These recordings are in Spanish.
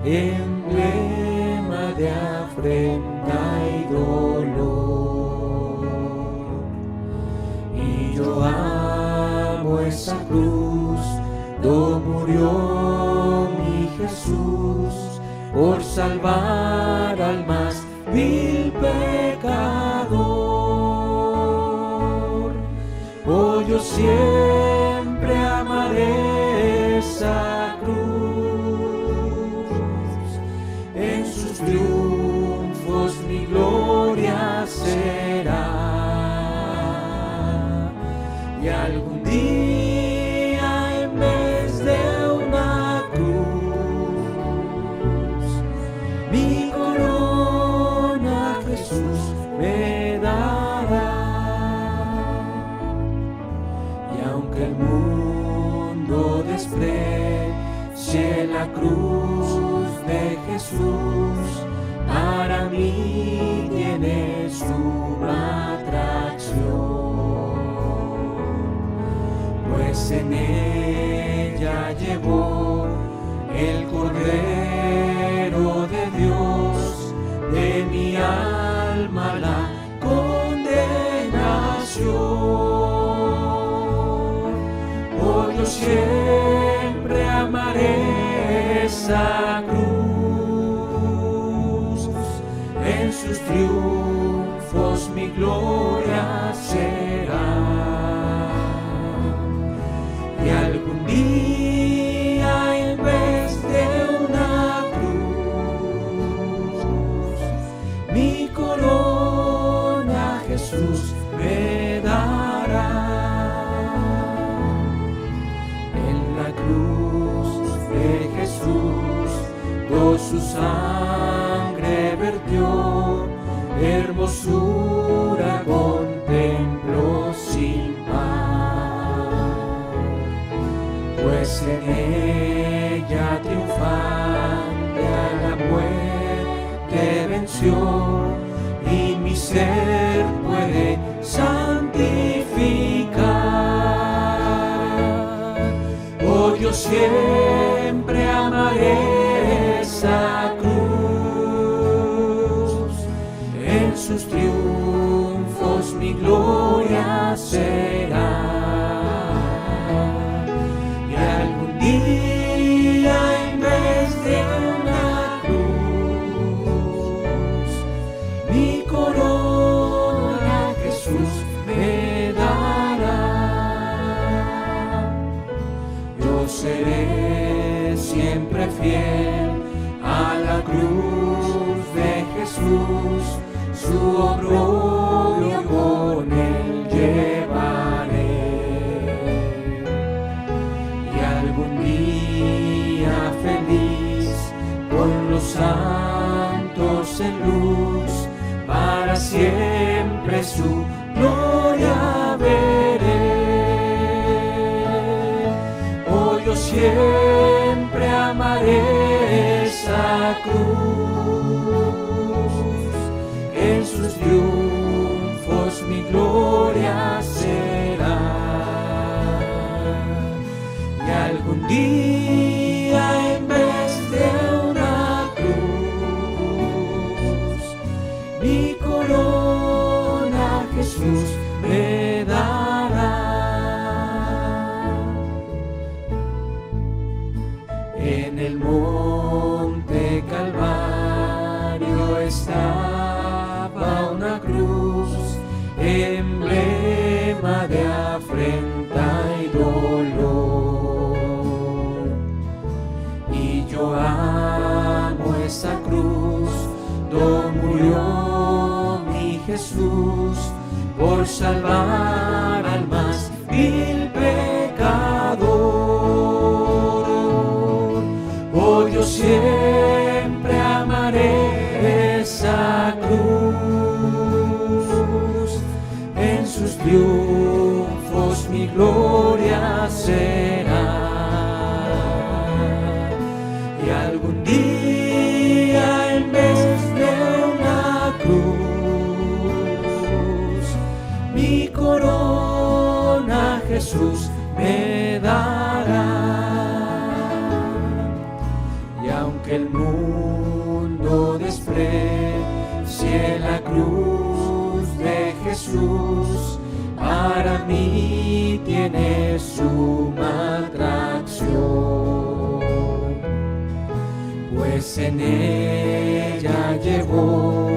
emblema de afrenta y dolor. Y yo amo esa cruz, donde murió mi Jesús, por salvar al más vil pecador. Oh, yo siempre amaré esa cruz, en sus triunfos mi gloria será. Y algún día, en vez de una cruz, mi corona Jesús me dará. Y aunque el mundo desprecie la cruz de Jesús, para mí tiene suma atracción, pues en ella llevó el Cordero de Dios de mi alma la condenación. Oh, yo siempre amaré esa cruz, en sus triunfos mi gloria será. Y algún día, en vez de una cruz, mi corona Jesús me dará. En la cruz de Jesús, su sangre vertió, hermosura contemplo sin par, pues en ella triunfante a la muerte venció, y mi ser puede santificar. Oh, yo siempre amaré esa cruz, en sus triunfos mi gloria será. Y algún día, en vez de una cruz, mi corona Jesús me dará. Yo seré siempre fiel a la cruz de Jesús, su oprobio con él llevaré. Y algún día feliz, con los santos en luz, para siempre su gloria veré. Oh, yo siempre amaré esa cruz, en sus triunfos mi gloria será. Y algún día, en vez de una cruz, mi corona Jesús me dará. En el monte Calvario estaba una cruz, emblema de afrenta y dolor. Y yo amo esa cruz, donde murió mi Jesús, por salvar al más vil pecador. Oh, yo siempre amaré esa cruz, en sus triunfos mi gloria será. Y algún día, en vez de una cruz, mi corona Jesús me dará. Y aunque el mundo Jesús para mí tiene suma atracción, pues en ella llevó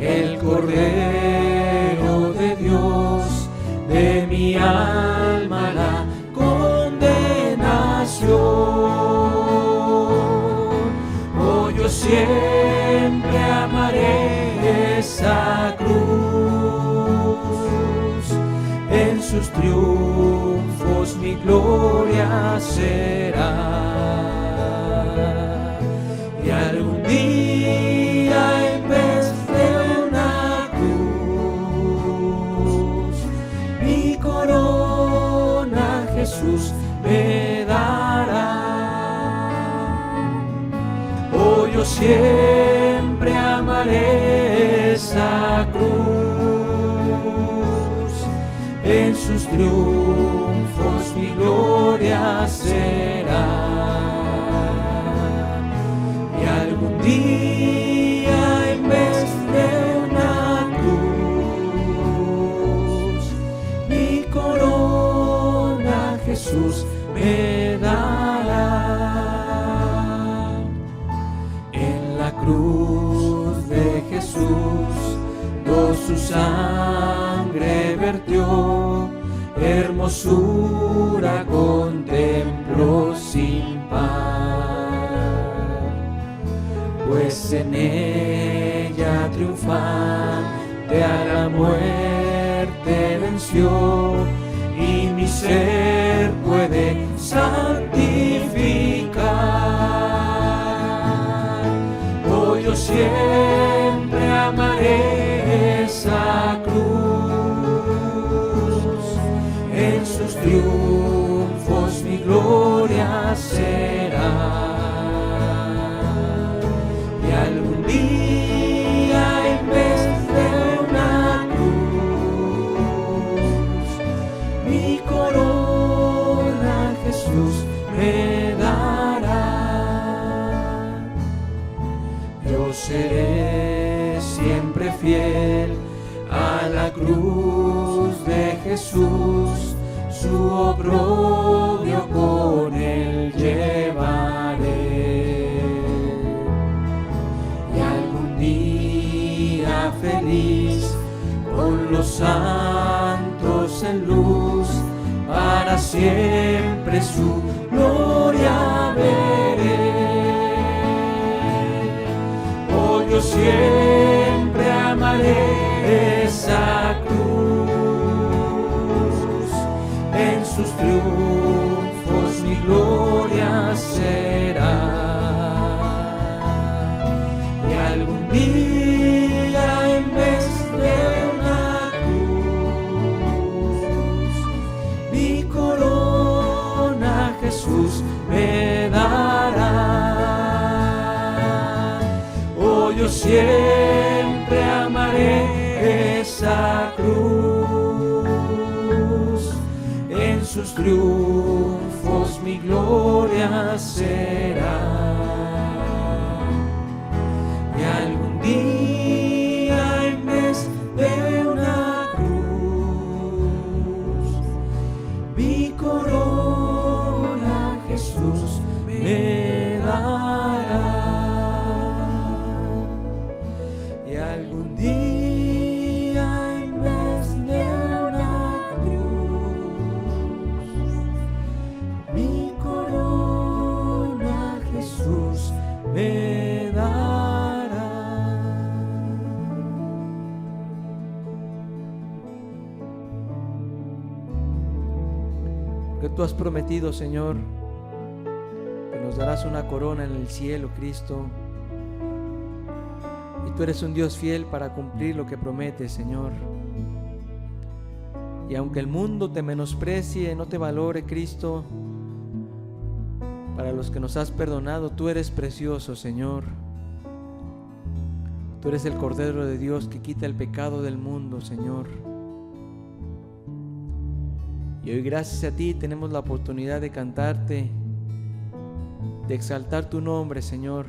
el Cordero de Dios de mi alma la condenación. Oh, yo siempre amaré esa cruz, en sus triunfos mi gloria será. Y algún día en vez de una cruz, mi corona Jesús me dará. Oh, yo siempre amaré esa cruz, en sus triunfos mi gloria será. Y algún día en vez de una cruz, mi corona Jesús me dará. En la cruz de Jesús su sangre vertió, hermosura contempló sin par, pues en ella triunfante a la muerte venció, y mi ser puede santificar. Oh, yo siempre amaré esa cruz, en sus triunfos mi gloria será. Y algún día en vez de una cruz, mi corona Jesús me dará. Yo seré siempre fiel a la cruz de Jesús, su oprobio con él llevaré. Y algún día feliz con los santos en luz, para siempre su gloria veré. Oh, yo siempre amaré esa cruz, en sus triunfos mi gloria será. Y algún día en vez de una cruz, mi corona Jesús me dará. Oh, yo siempre amaré esa cruz, en sus triunfos mi gloria será. Y algún día en vez de una cruz, mi corona Jesús me dará. Y algún día en vez de una cruz, mi corona Jesús me dará. Porque tú has prometido, Señor, que nos darás una corona en el cielo, Cristo. Y tú eres un Dios fiel para cumplir lo que prometes, Señor. Y aunque el mundo te menosprecie, no te valore, Cristo, para los que nos has perdonado, tú eres precioso, Señor. Tú eres el Cordero de Dios que quita el pecado del mundo, Señor. Y hoy, gracias a ti, tenemos la oportunidad de cantarte, de exaltar tu nombre, Señor,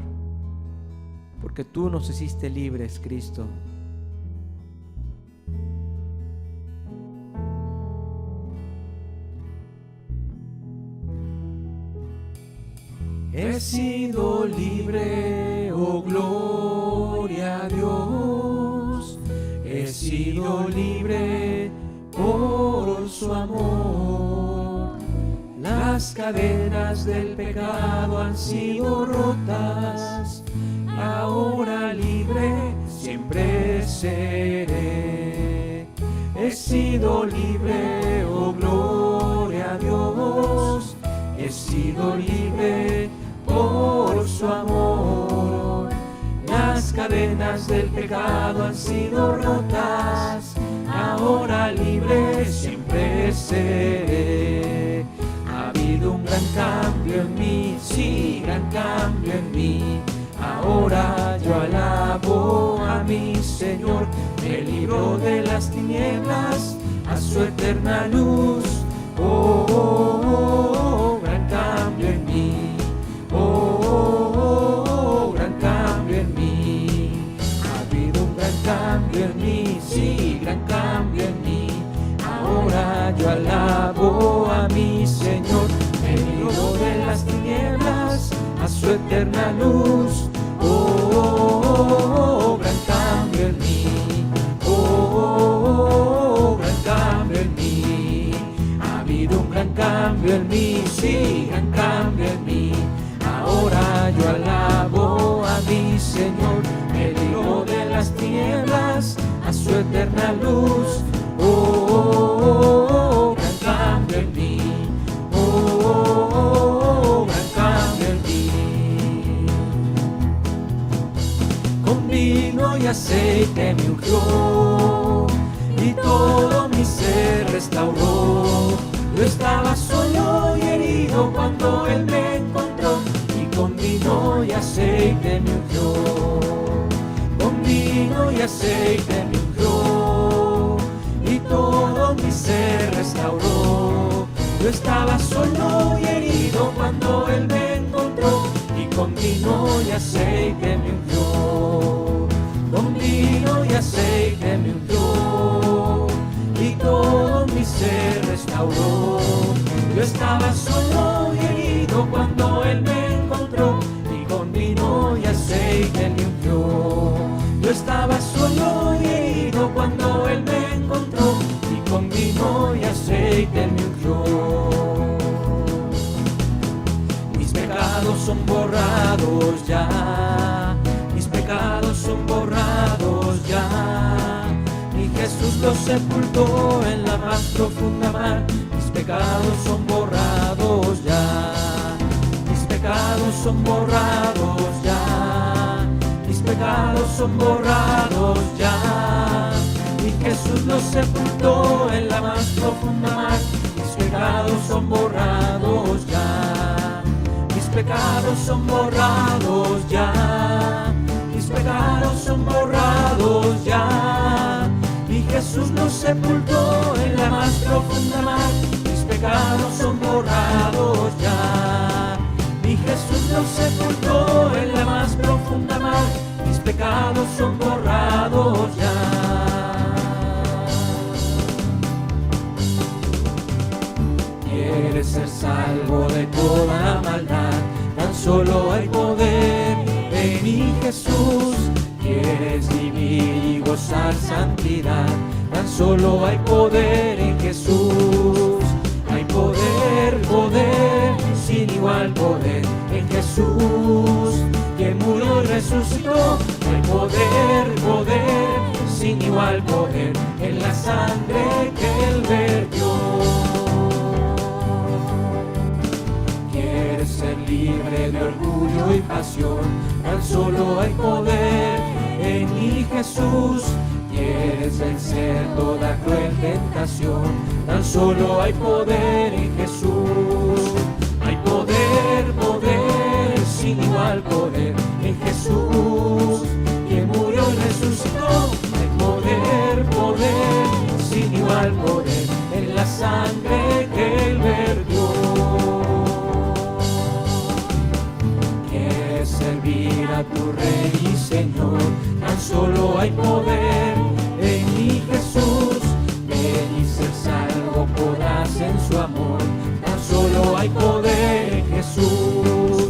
porque tú nos hiciste libres, Cristo. He sido libre, oh gloria a Dios. He sido libre por su amor. Las cadenas del pecado han sido rotas. Ahora libre siempre seré. He sido libre, oh gloria a Dios. He sido libre por su amor. Las cadenas del pecado han sido rotas. Ahora libre siempre seré. Ha habido un gran cambio en mí, sí, gran cambio en mí. Ahora yo alabo a mi Señor. Me libró de las tinieblas a su eterna luz. Oh, oh, oh, gran cambio en mí. Oh, oh, oh, gran cambio en mí. Ha habido un gran cambio en mí, sí, gran cambio en mí. Ahora yo alabo a mi Señor. Me libró de las tinieblas a su eterna luz. Oh, oh, oh, gran cambio en mí. Oh, oh, oh, gran cambio en mí. Ha habido un gran cambio en mí, sí, gran cambio en mí. Ahora yo alabo a mi Señor. Me libró de las tinieblas a su eterna luz. Oh, oh, oh, gran cambio en mí. Oh, oh, oh, gran cambio en mí. Con vino y aceite me ungió y todo mi ser restauró. Yo estaba solo y herido cuando Él me encontró, y con vino y aceite me ungió. Con vino y aceite me ungió y todo mi ser restauró. Yo estaba solo y herido cuando Él me encontró, y con vino y aceite me ungió. Con vino y aceite me ungió y todo mi ser restauró. Yo estaba solo y herido cuando Él me encontró, y con vino y aceite me ungió. Yo estaba solo y herido cuando Él me encontró, y con vino y aceite me ungió. Mis pecados son borrados ya, mis pecados son borrados ya. Mi Jesús los sepultó en la más profunda mar. Mis pecados son borrados ya, mis pecados son borrados ya, mis pecados son borrados ya. Mi Jesús los sepultó en la más profunda mar. Mis pecados son borrados ya, mis pecados son borrados ya, mis pecados son borrados ya. Mi Jesús los sepultó en la más profunda mar. Mis pecados son borrados ya. Mi Jesús los sepultó en la más profunda mar. Mis pecados son borrados ya. ¿Quieres ser salvo de toda maldad? Tan solo hay poder en mi Jesús. ¿Quieres vivir y gozar santidad? Tan solo hay poder en Jesús. Hay poder, poder, sin igual poder en Jesús, que murió y resucitó. Hay poder, poder, sin igual poder en la sangre que Él vertió. ¿Quieres ser libre de orgullo y pasión? Tan solo hay poder en mi Jesús. ¿Quieres vencer toda cruel tentación? Tan solo hay poder en Jesús. Hay poder, poder, sin igual poder en Jesús, que murió y resucitó. Hay poder, poder, sin igual poder en la sangre que Él vertió. ¿Quieres servir a tu Rey y Señor? Tan solo hay poder en mi Jesús. Ven y ser salvo podrás en su amor. Tan solo hay poder en Jesús.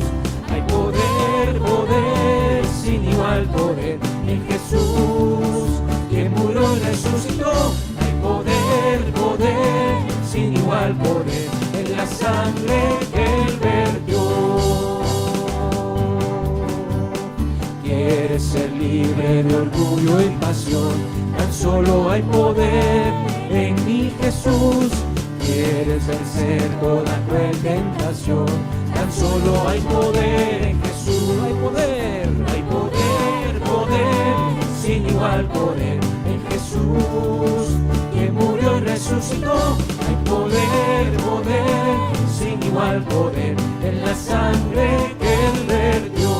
sangre que Él vertió. Quieres ser libre de orgullo y pasión, tan solo hay poder en mi Jesús. Quieres vencer toda cruel tentación, tan solo hay poder en Jesús. Hay poder, poder, sin igual poder en Jesús, que murió y resucitó. Hay poder, sin igual poder en la sangre que Él vertió.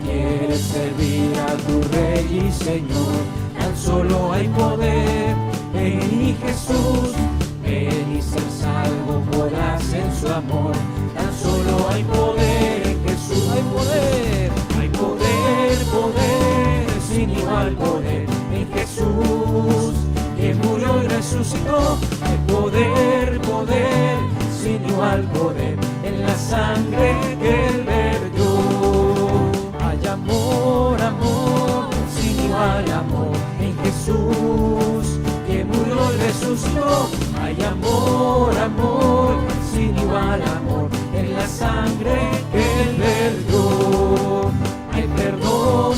Quieres servir a tu Rey y Señor, tan solo hay poder en mi Jesús. Ven y ser salvo podrás en su amor, tan solo hay poder en Jesús. Hay poder, sin igual poder en Jesús, que murió y resucitó. Hay poder, sin igual poder en la sangre que Él vertió. Hay amor, sin igual amor en Jesús, que murió y resucitó. Hay amor, sin igual amor en la sangre que Él vertió. Hay perdón,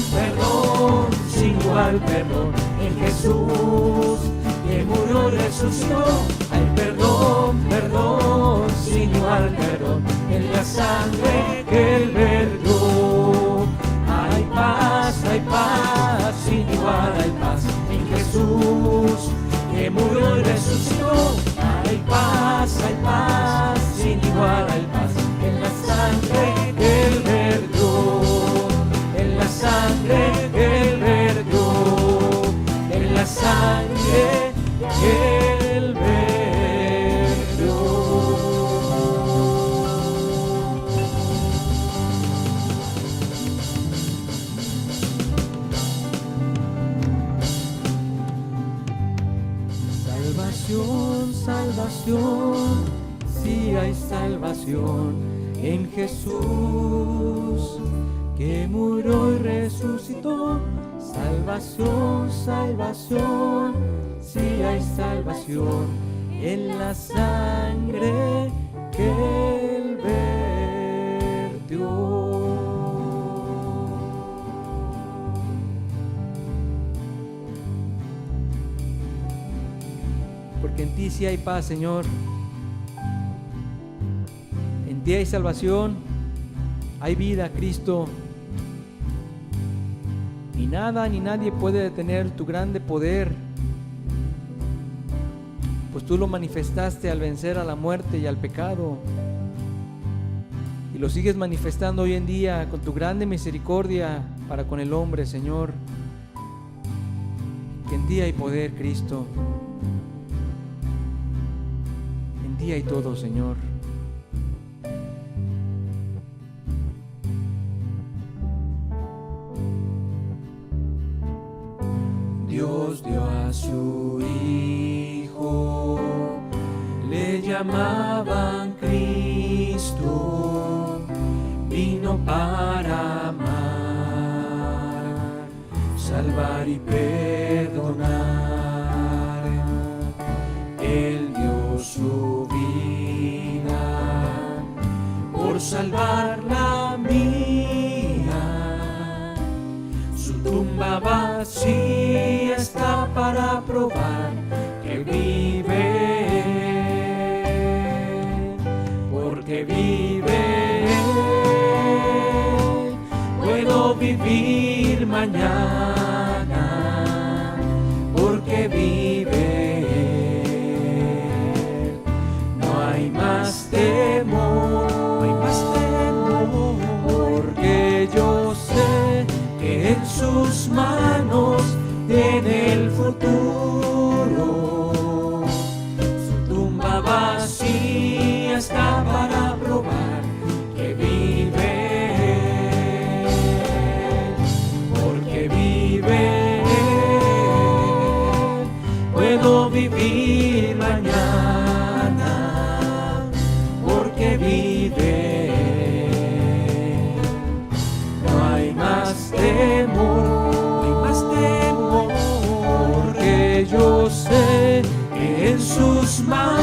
sin igual perdón en Jesús, que murió y resucitó. Hay perdón, sin igual perdón en la sangre que Él vertió. Hay paz, sin igual hay paz en Jesús, que murió y resucitó. Hay paz, sin igual hay paz en la sangre que Él vertió. En la sangre que Él vertió, en la sangre que Él vertió. Salvación, sí hay salvación en Jesús, que murió y resucitó. Salvación, sí hay salvación en la sangre que Él vertió. Porque en ti sí hay paz, Señor. En ti hay salvación, hay vida, Cristo. Ni nada ni nadie puede detener tu grande poder, pues tú lo manifestaste al vencer a la muerte y al pecado, y lo sigues manifestando hoy en día con tu grande misericordia para con el hombre, Señor. Que en ti hay poder, Cristo. En ti hay todo, Señor. Dios dio a su Hijo, le llamaban Cristo, vino para amar, salvar y perdonar. Él dio su vida por salvar la mía. Su tumba vacía está para probar que vive, porque vive. Puedo vivir mañana, porque vive. No hay más temor, porque yo sé que en sus manos tiene el futuro. Su tumba vacía está para probar que vive, porque vive. Puedo vivir mañana, porque vive. No hay más temor, porque yo sé que en sus manos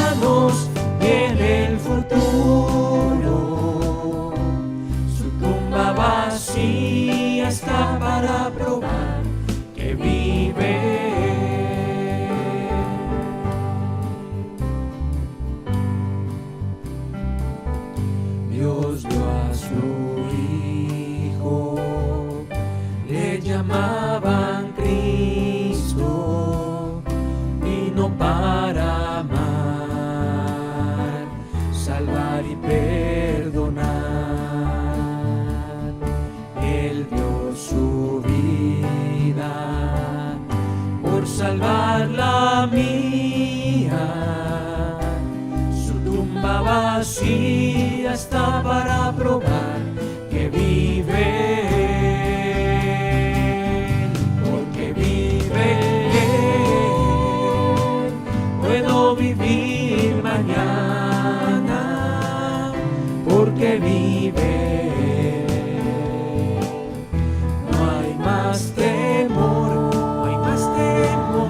por salvar la mía. Su tumba vacía está para probar que vive, porque vive. Puedo vivir mañana, porque vive. No hay más temor, no hay más temor,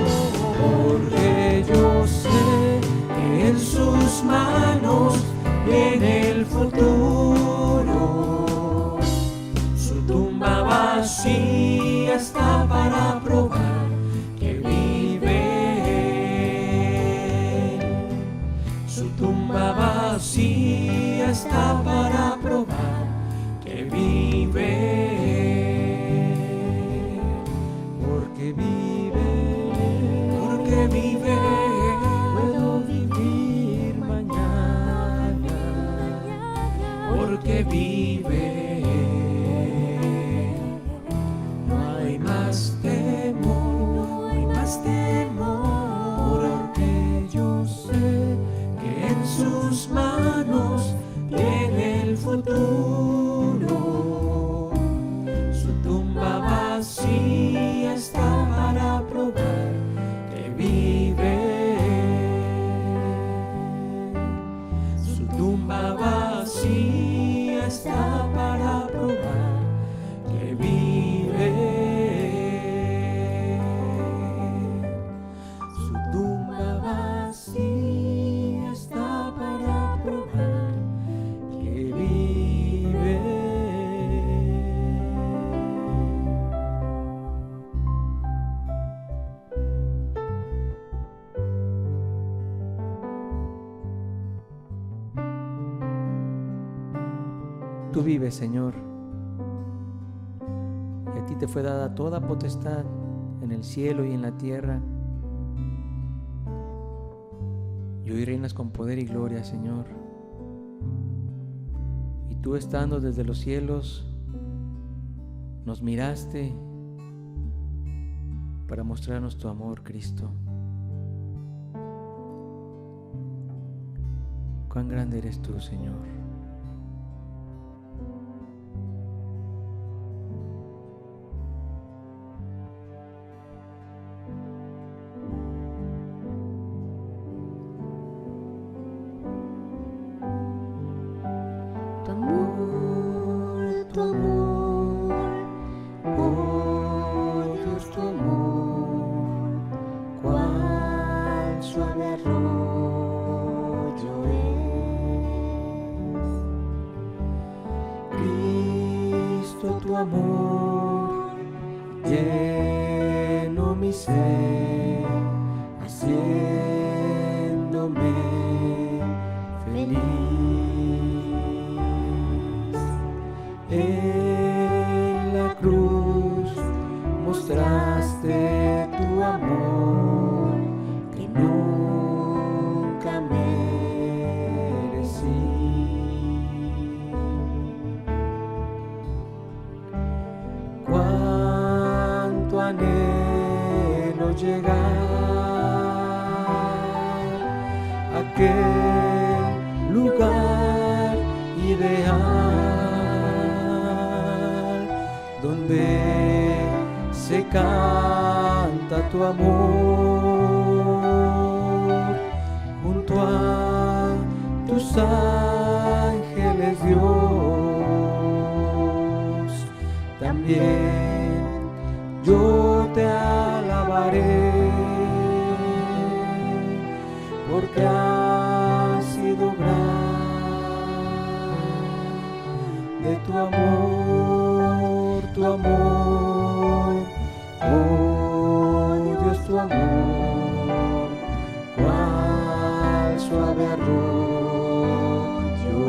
porque yo sé que en sus manos viene el futuro. Su tumba vacía está para probar que vive. Su tumba vacía está para probar que vive. Porque vive, porque vive. Puedo vivir mañana, porque vive. No hay más temor, no hay más temor, porque yo sé que en sus manos viene el futuro. Su tumba vacía está para probar que vive. Su tumba vacía está para probar que vive. Su tumba vacía está para probar que vive. Tú vives, Señor, y a ti te fue dada toda potestad en el cielo y en la tierra. Y hoy reinas con poder y gloria, Señor. Y tú, estando desde los cielos, nos miraste para mostrarnos tu amor, Cristo. Cuán grande eres tú, Señor. Tu amor, oh Dios, tu amor, cuán suave arroyo es. Cristo, tu amor llenó mi ser, haciéndome feliz. En la cruz mostraste tu amor que nunca merecí. Cuánto anhelo llegar a aquel lugar ideal donde se canta tu amor junto a tus ángeles, Dios. También yo te alabaré porque has sido grande tu amor, tu amor, oh Dios, tu amor, cuál suave arroyo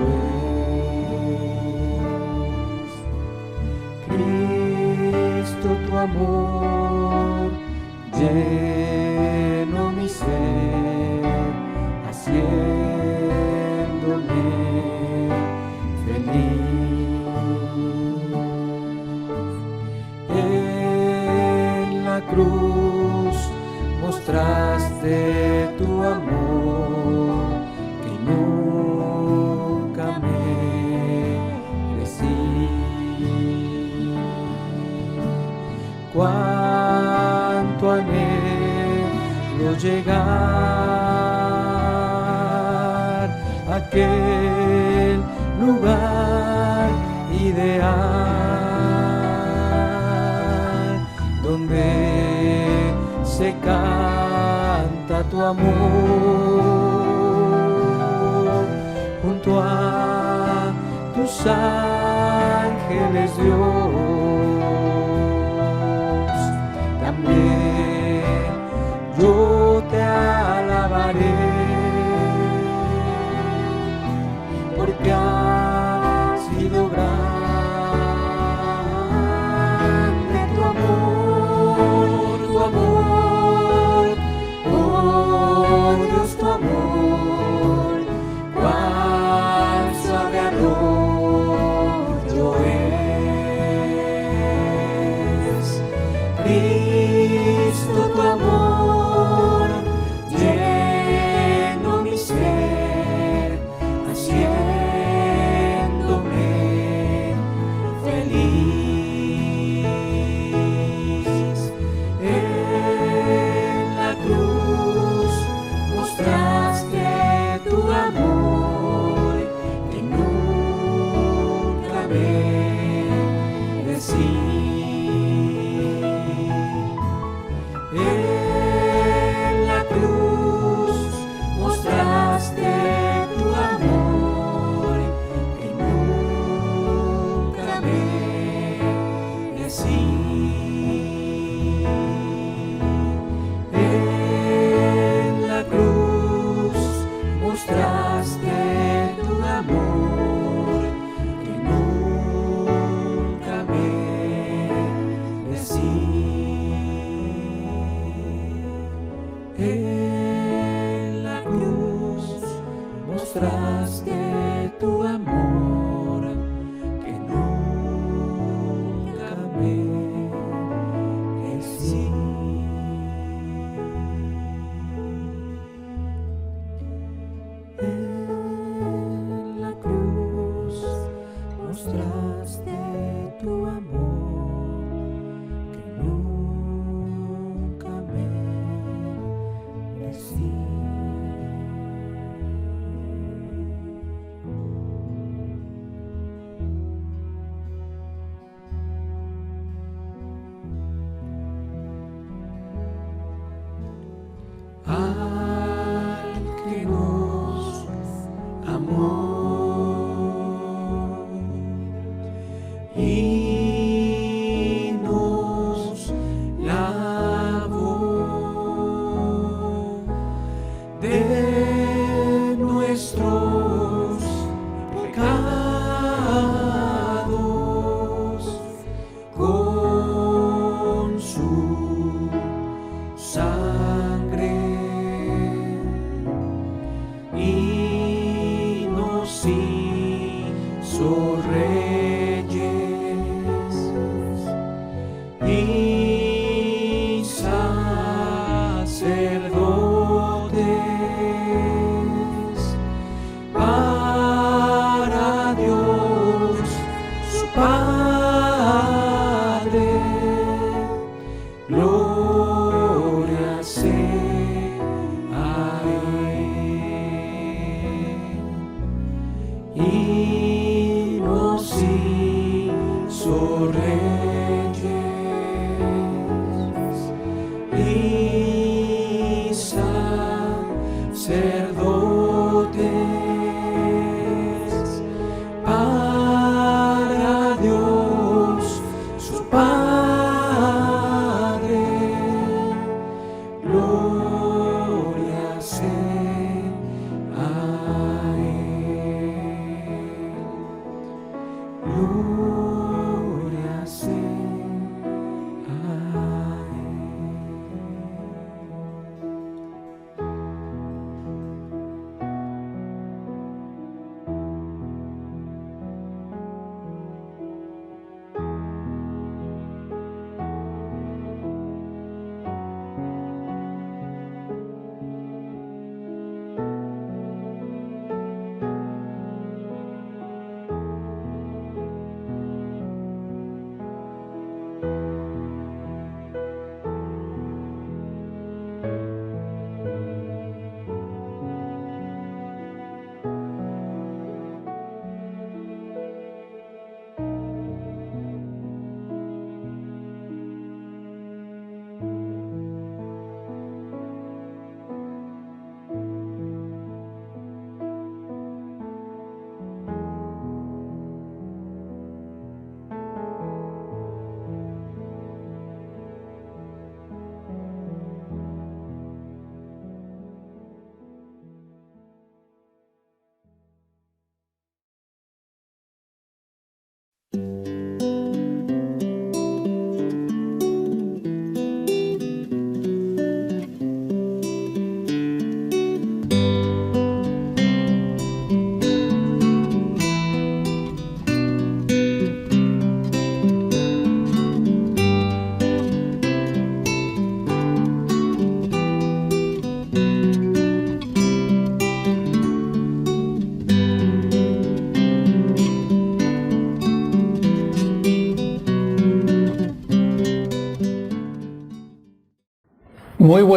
es. Cristo, tu amor llenó mi ser, haciéndome feliz. En la cruz mostraste tu amor que nunca me merecí. Cuánto anhelo llegar a aquel lugar ideal donde se canta tu amor junto a tus ángeles, Dios. También yo te alabaré porque has sido grande tu amor, oh Dios, tu amor, cuán suave arroyo es. Cristo, tu amor llenó mi ser, haciéndome feliz. En la cruz mostraste tu amor que nunca merecí. En la cruz mostraste tu amor que nunca merecí. En la cruz mostraste tu amor que nunca merecí. En la cruz mostraste tu amor que nunca merecí. En la cruz mostraste tu amor que nunca merecí.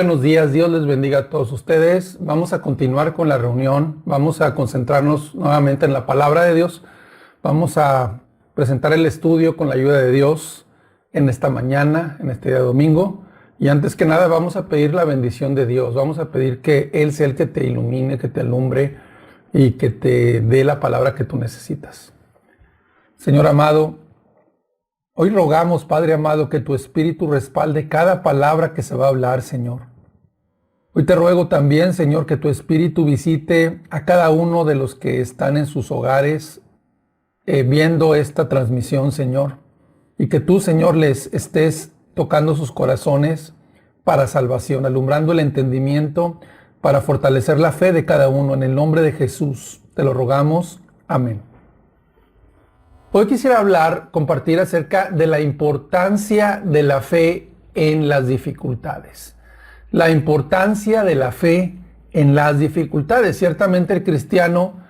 buenos días, Dios les bendiga a todos ustedes. Vamos a continuar con la reunión, vamos a concentrarnos nuevamente en la palabra de Dios. Vamos a presentar el estudio con la ayuda de Dios en esta mañana, en este día domingo. Y antes que nada vamos a pedir la bendición de Dios, vamos a pedir que Él sea el que te ilumine, que te alumbre y que te dé la palabra que tú necesitas. Señor amado, hoy rogamos, Padre amado, que tu Espíritu respalde cada palabra que se va a hablar, Señor. Hoy te ruego también, Señor, que tu Espíritu visite a cada uno de los que están en sus hogares viendo esta transmisión, Señor. Y que tú, Señor, les estés tocando sus corazones para salvación, alumbrando el entendimiento para fortalecer la fe de cada uno. En el nombre de Jesús te lo rogamos. Amén. Hoy quisiera compartir acerca de la importancia de la fe en las dificultades. La importancia de la fe en las dificultades. Ciertamente el cristiano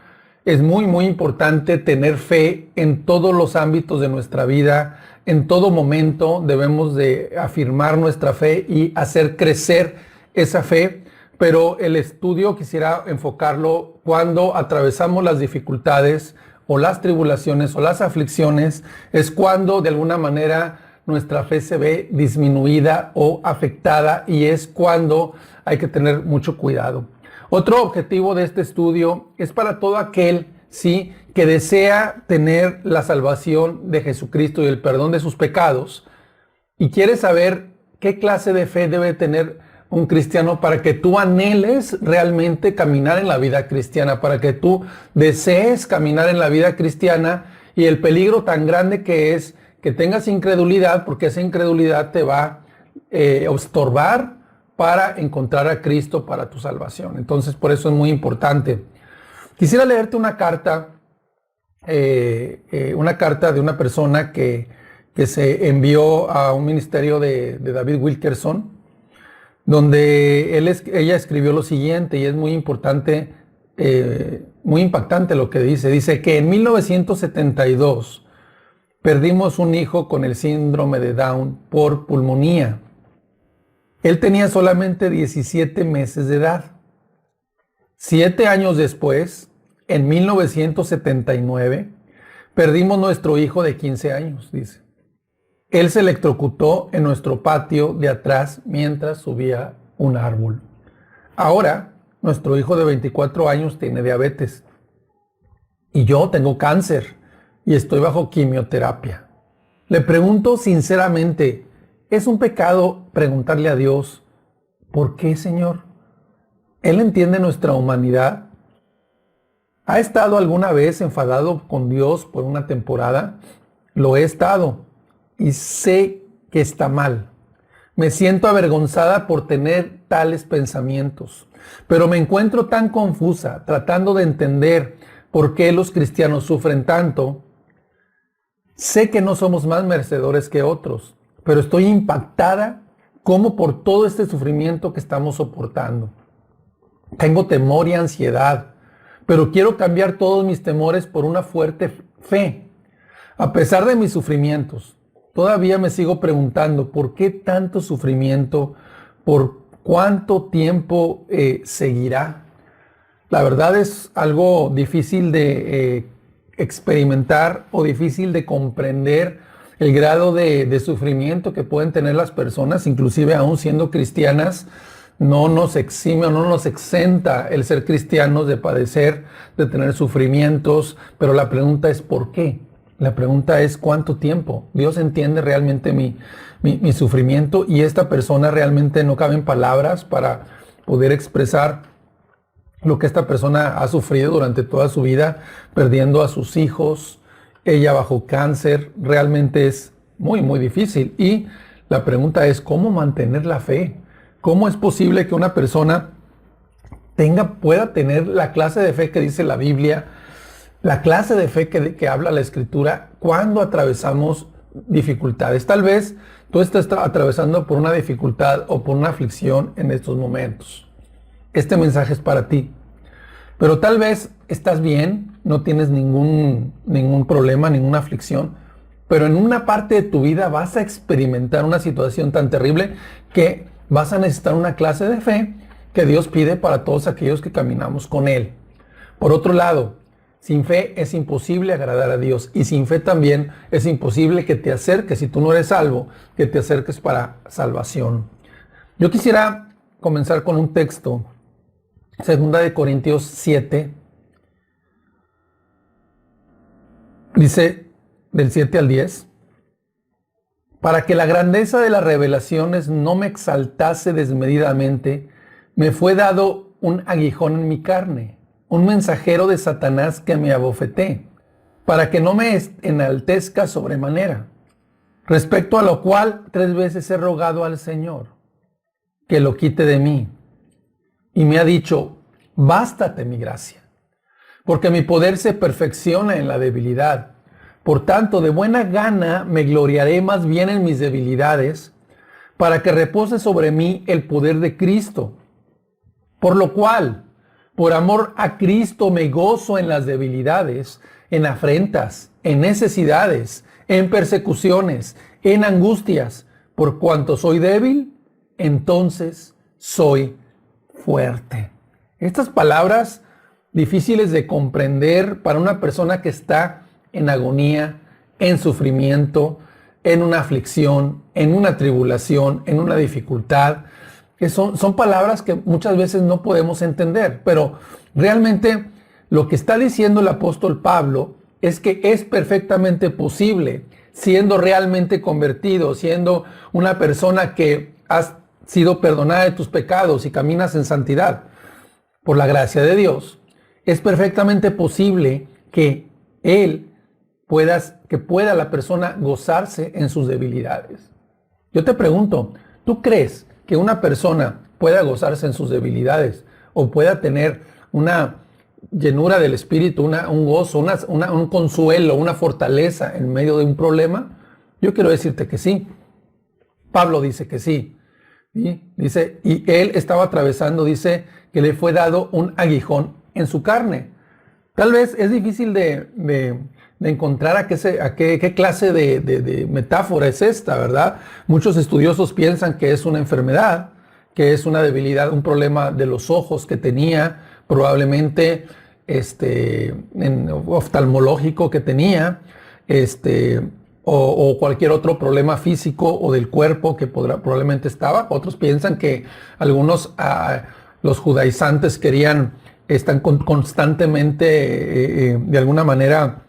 es muy importante tener fe en todos los ámbitos de nuestra vida. En todo momento debemos de afirmar nuestra fe y hacer crecer esa fe. Pero el estudio quisiera enfocarlo cuando atravesamos las dificultades o las tribulaciones o las aflicciones, es cuando de alguna manera nuestra fe se ve disminuida o afectada, y es cuando hay que tener mucho cuidado. Otro objetivo de este estudio es para todo aquel, sí, que desea tener la salvación de Jesucristo y el perdón de sus pecados y quiere saber qué clase de fe debe tener un cristiano para que tú anheles realmente caminar en la vida cristiana, para que tú desees caminar en la vida cristiana, y el peligro tan grande que es que tengas incredulidad, porque esa incredulidad te va a estorbar para encontrar a Cristo para tu salvación. Entonces, por eso es muy importante. Quisiera leerte una carta de una persona que se envió a un ministerio de David Wilkerson, donde ella escribió lo siguiente, y es muy importante, muy impactante lo que dice. Dice que en 1972 perdimos un hijo con el síndrome de Down por pulmonía. Él tenía solamente 17 meses de edad. 7 años después, en 1979, perdimos nuestro hijo de 15 años, dice. Él se electrocutó en nuestro patio de atrás mientras subía un árbol. Ahora, nuestro hijo de 24 años tiene diabetes. Y yo tengo cáncer y estoy bajo quimioterapia. Le pregunto sinceramente, ¿es un pecado preguntarle a Dios, ¿por qué, Señor? ¿Él entiende nuestra humanidad? ¿Ha estado alguna vez enfadado con Dios por una temporada? Lo he estado. Y sé que está mal. Me siento avergonzada por tener tales pensamientos, pero me encuentro tan confusa tratando de entender por qué los cristianos sufren tanto. Sé que no somos más merecedores que otros, pero estoy impactada como por todo este sufrimiento que estamos soportando. Tengo temor y ansiedad, pero quiero cambiar todos mis temores por una fuerte fe. A pesar de mis sufrimientos, todavía me sigo preguntando por qué tanto sufrimiento, por cuánto tiempo seguirá. La verdad es algo difícil de experimentar o difícil de comprender el grado de sufrimiento que pueden tener las personas, inclusive aún siendo cristianas. No nos exime o no nos exenta el ser cristianos de padecer, de tener sufrimientos, pero la pregunta es ¿por qué? La pregunta es ¿cuánto tiempo? Dios entiende realmente mi sufrimiento, y esta persona realmente no caben palabras para poder expresar lo que esta persona ha sufrido durante toda su vida, perdiendo a sus hijos, ella bajo cáncer. Realmente es muy difícil, y la pregunta es ¿cómo mantener la fe? ¿Cómo es posible que una persona pueda tener la clase de fe que dice la Biblia, la clase de fe que habla la Escritura, cuando atravesamos dificultades? Tal vez tú estás atravesando por una dificultad o por una aflicción en estos momentos. Este mensaje es para ti. Pero tal vez estás bien, no tienes ningún problema, ninguna aflicción, pero en una parte de tu vida vas a experimentar una situación tan terrible que vas a necesitar una clase de fe que Dios pide para todos aquellos que caminamos con Él. Por otro lado, sin fe es imposible agradar a Dios, y sin fe también es imposible que te acerques, si tú no eres salvo, que te acerques para salvación. Yo quisiera comenzar con un texto, 2 Corintios 7, dice del 7 al 10, para que la grandeza de las revelaciones no me exaltase desmedidamente, me fue dado un aguijón en mi carne, un mensajero de Satanás que me abofeté, para que no me enaltezca sobremanera. Respecto a lo cual 3 veces he rogado al Señor que lo quite de mí. Y me ha dicho, bástate mi gracia, porque mi poder se perfecciona en la debilidad. Por tanto, de buena gana me gloriaré más bien en mis debilidades, para que repose sobre mí el poder de Cristo. Por lo cual, por amor a Cristo me gozo en las debilidades, en afrentas, en necesidades, en persecuciones, en angustias. Por cuanto soy débil, entonces soy fuerte. Estas palabras difíciles de comprender para una persona que está en agonía, en sufrimiento, en una aflicción, en una tribulación, en una dificultad, que son palabras que muchas veces no podemos entender, pero realmente lo que está diciendo el apóstol Pablo es que es perfectamente posible, siendo realmente convertido, siendo una persona que has sido perdonada de tus pecados y caminas en santidad por la gracia de Dios, es perfectamente posible que pueda la persona gozarse en sus debilidades. Yo te pregunto, ¿tú crees que una persona pueda gozarse en sus debilidades o pueda tener una llenura del Espíritu, un gozo, un consuelo, una fortaleza en medio de un problema? Yo quiero decirte que sí. Pablo dice que sí. Dice, y él estaba atravesando, dice, que le fue dado un aguijón en su carne. Tal vez es difícil de encontrar a qué clase de metáfora es esta, ¿verdad? Muchos estudiosos piensan que es una enfermedad, que es una debilidad, un problema de los ojos que tenía, probablemente oftalmológico que tenía, o cualquier otro problema físico o del cuerpo que probablemente estaba. Otros piensan que los judaizantes están constantemente de alguna manera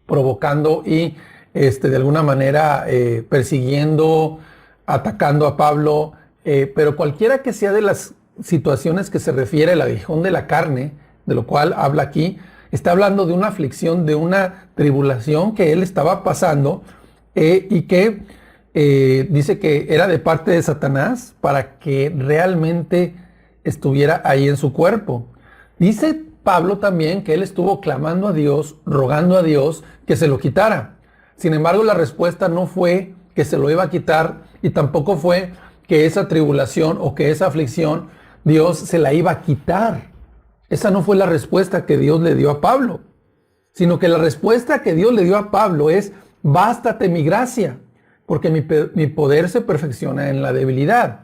provocando y de alguna manera persiguiendo, atacando a Pablo, pero cualquiera que sea de las situaciones que se refiere al aguijón de la carne, de lo cual habla aquí, está hablando de una aflicción, de una tribulación que él estaba pasando y que dice que era de parte de Satanás para que realmente estuviera ahí en su cuerpo. Dice Pablo también que él estuvo clamando a Dios, rogando a Dios que se lo quitara. Sin embargo, la respuesta no fue que se lo iba a quitar y tampoco fue que esa tribulación o que esa aflicción Dios se la iba a quitar. Esa no fue la respuesta que Dios le dio a Pablo, sino que la respuesta que Dios le dio a Pablo es: bástate mi gracia, porque mi poder se perfecciona en la debilidad.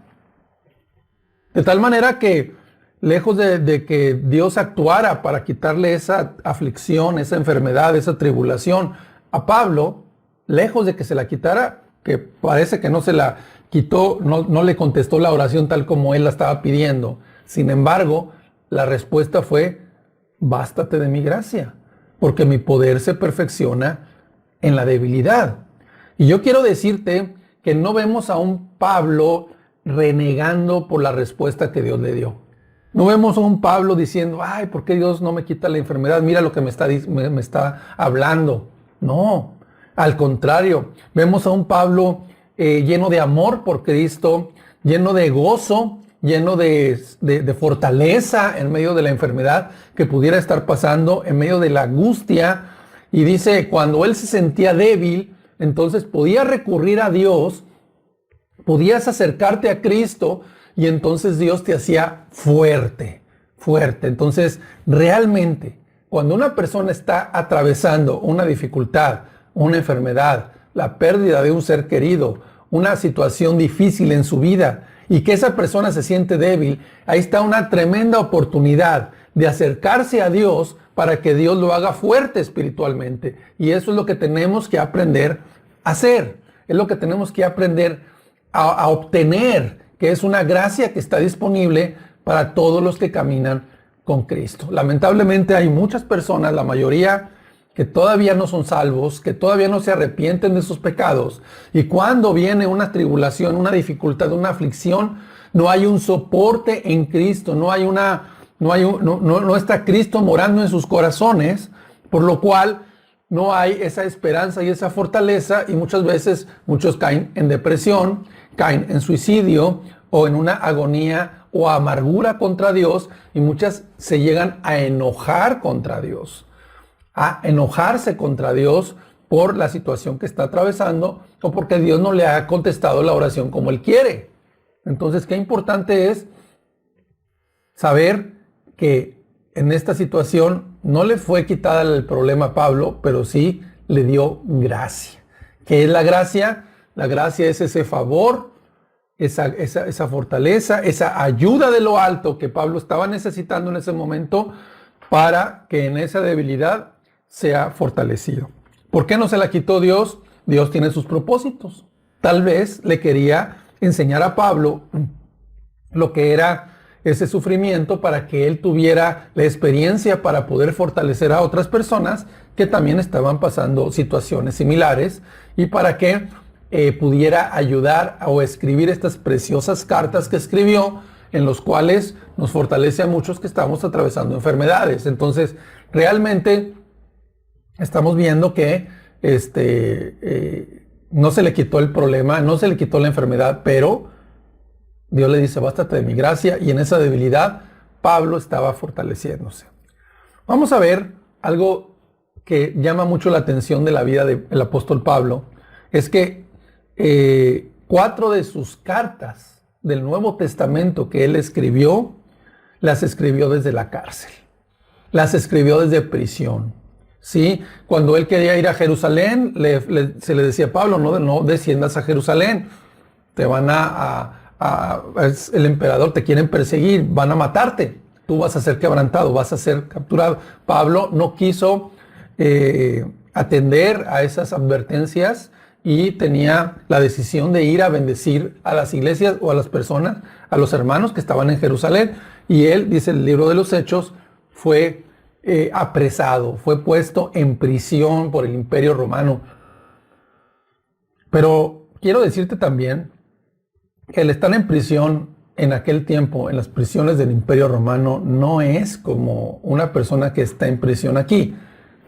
De tal manera que lejos de que Dios actuara para quitarle esa aflicción, esa enfermedad, esa tribulación a Pablo, lejos de que se la quitara, que parece que no se la quitó, no le contestó la oración tal como él la estaba pidiendo. Sin embargo, la respuesta fue: bástate de mi gracia, porque mi poder se perfecciona en la debilidad. Y yo quiero decirte que no vemos a un Pablo renegando por la respuesta que Dios le dio. No vemos a un Pablo diciendo: ay, ¿por qué Dios no me quita la enfermedad? Mira lo que me está hablando. No, al contrario, vemos a un Pablo lleno de amor por Cristo, lleno de gozo, lleno de fortaleza en medio de la enfermedad que pudiera estar pasando, en medio de la angustia. Y dice, cuando él se sentía débil, entonces podía recurrir a Dios, podías acercarte a Cristo y entonces Dios te hacía fuerte, fuerte. Entonces, realmente, cuando una persona está atravesando una dificultad, una enfermedad, la pérdida de un ser querido, una situación difícil en su vida, y que esa persona se siente débil, ahí está una tremenda oportunidad de acercarse a Dios para que Dios lo haga fuerte espiritualmente. Y eso es lo que tenemos que aprender a hacer. Es lo que tenemos que aprender a obtener, que es una gracia que está disponible para todos los que caminan con Cristo. Lamentablemente hay muchas personas, la mayoría, que todavía no son salvos, que todavía no se arrepienten de sus pecados. Y cuando viene una tribulación, una dificultad, una aflicción, no hay un soporte en Cristo, no está Cristo morando en sus corazones, por lo cual no hay esa esperanza y esa fortaleza, y muchas veces muchos caen en depresión, caen en suicidio o en una agonía o amargura contra Dios, y muchas se llegan a enojar contra Dios, a enojarse contra Dios por la situación que está atravesando o porque Dios no le ha contestado la oración como Él quiere. Entonces, qué importante es saber que en esta situación no le fue quitada el problema a Pablo, pero sí le dio gracia. ¿Qué es la gracia? La gracia es ese favor, esa fortaleza, esa ayuda de lo alto que Pablo estaba necesitando en ese momento para que en esa debilidad sea fortalecido. ¿Por qué no se la quitó Dios? Dios tiene sus propósitos. Tal vez le quería enseñar a Pablo lo que era ese sufrimiento para que él tuviera la experiencia para poder fortalecer a otras personas que también estaban pasando situaciones similares, y para que pudiera ayudar o escribir estas preciosas cartas que escribió, en los cuales nos fortalece a muchos que estamos atravesando enfermedades. Entonces, realmente estamos viendo que no se le quitó el problema, no se le quitó la enfermedad, pero Dios le dice, bástate de mi gracia, y en esa debilidad Pablo estaba fortaleciéndose. Vamos a ver algo que llama mucho la atención de la vida del apóstol Pablo. Es que 4 de sus cartas del Nuevo Testamento que él escribió, las escribió desde la cárcel, las escribió desde prisión. ¿Sí? Cuando él quería ir a Jerusalén, se le decía a Pablo, no desciendas a Jerusalén, te van el emperador te quieren perseguir, van a matarte, tú vas a ser quebrantado, vas a ser capturado. Pablo no quiso atender a esas advertencias y tenía la decisión de ir a bendecir a las iglesias o a las personas, a los hermanos que estaban en Jerusalén. Y él, dice el libro de los Hechos, fue apresado, fue puesto en prisión por el Imperio Romano. Pero quiero decirte también que el estar en prisión en aquel tiempo, en las prisiones del Imperio Romano, no es como una persona que está en prisión aquí.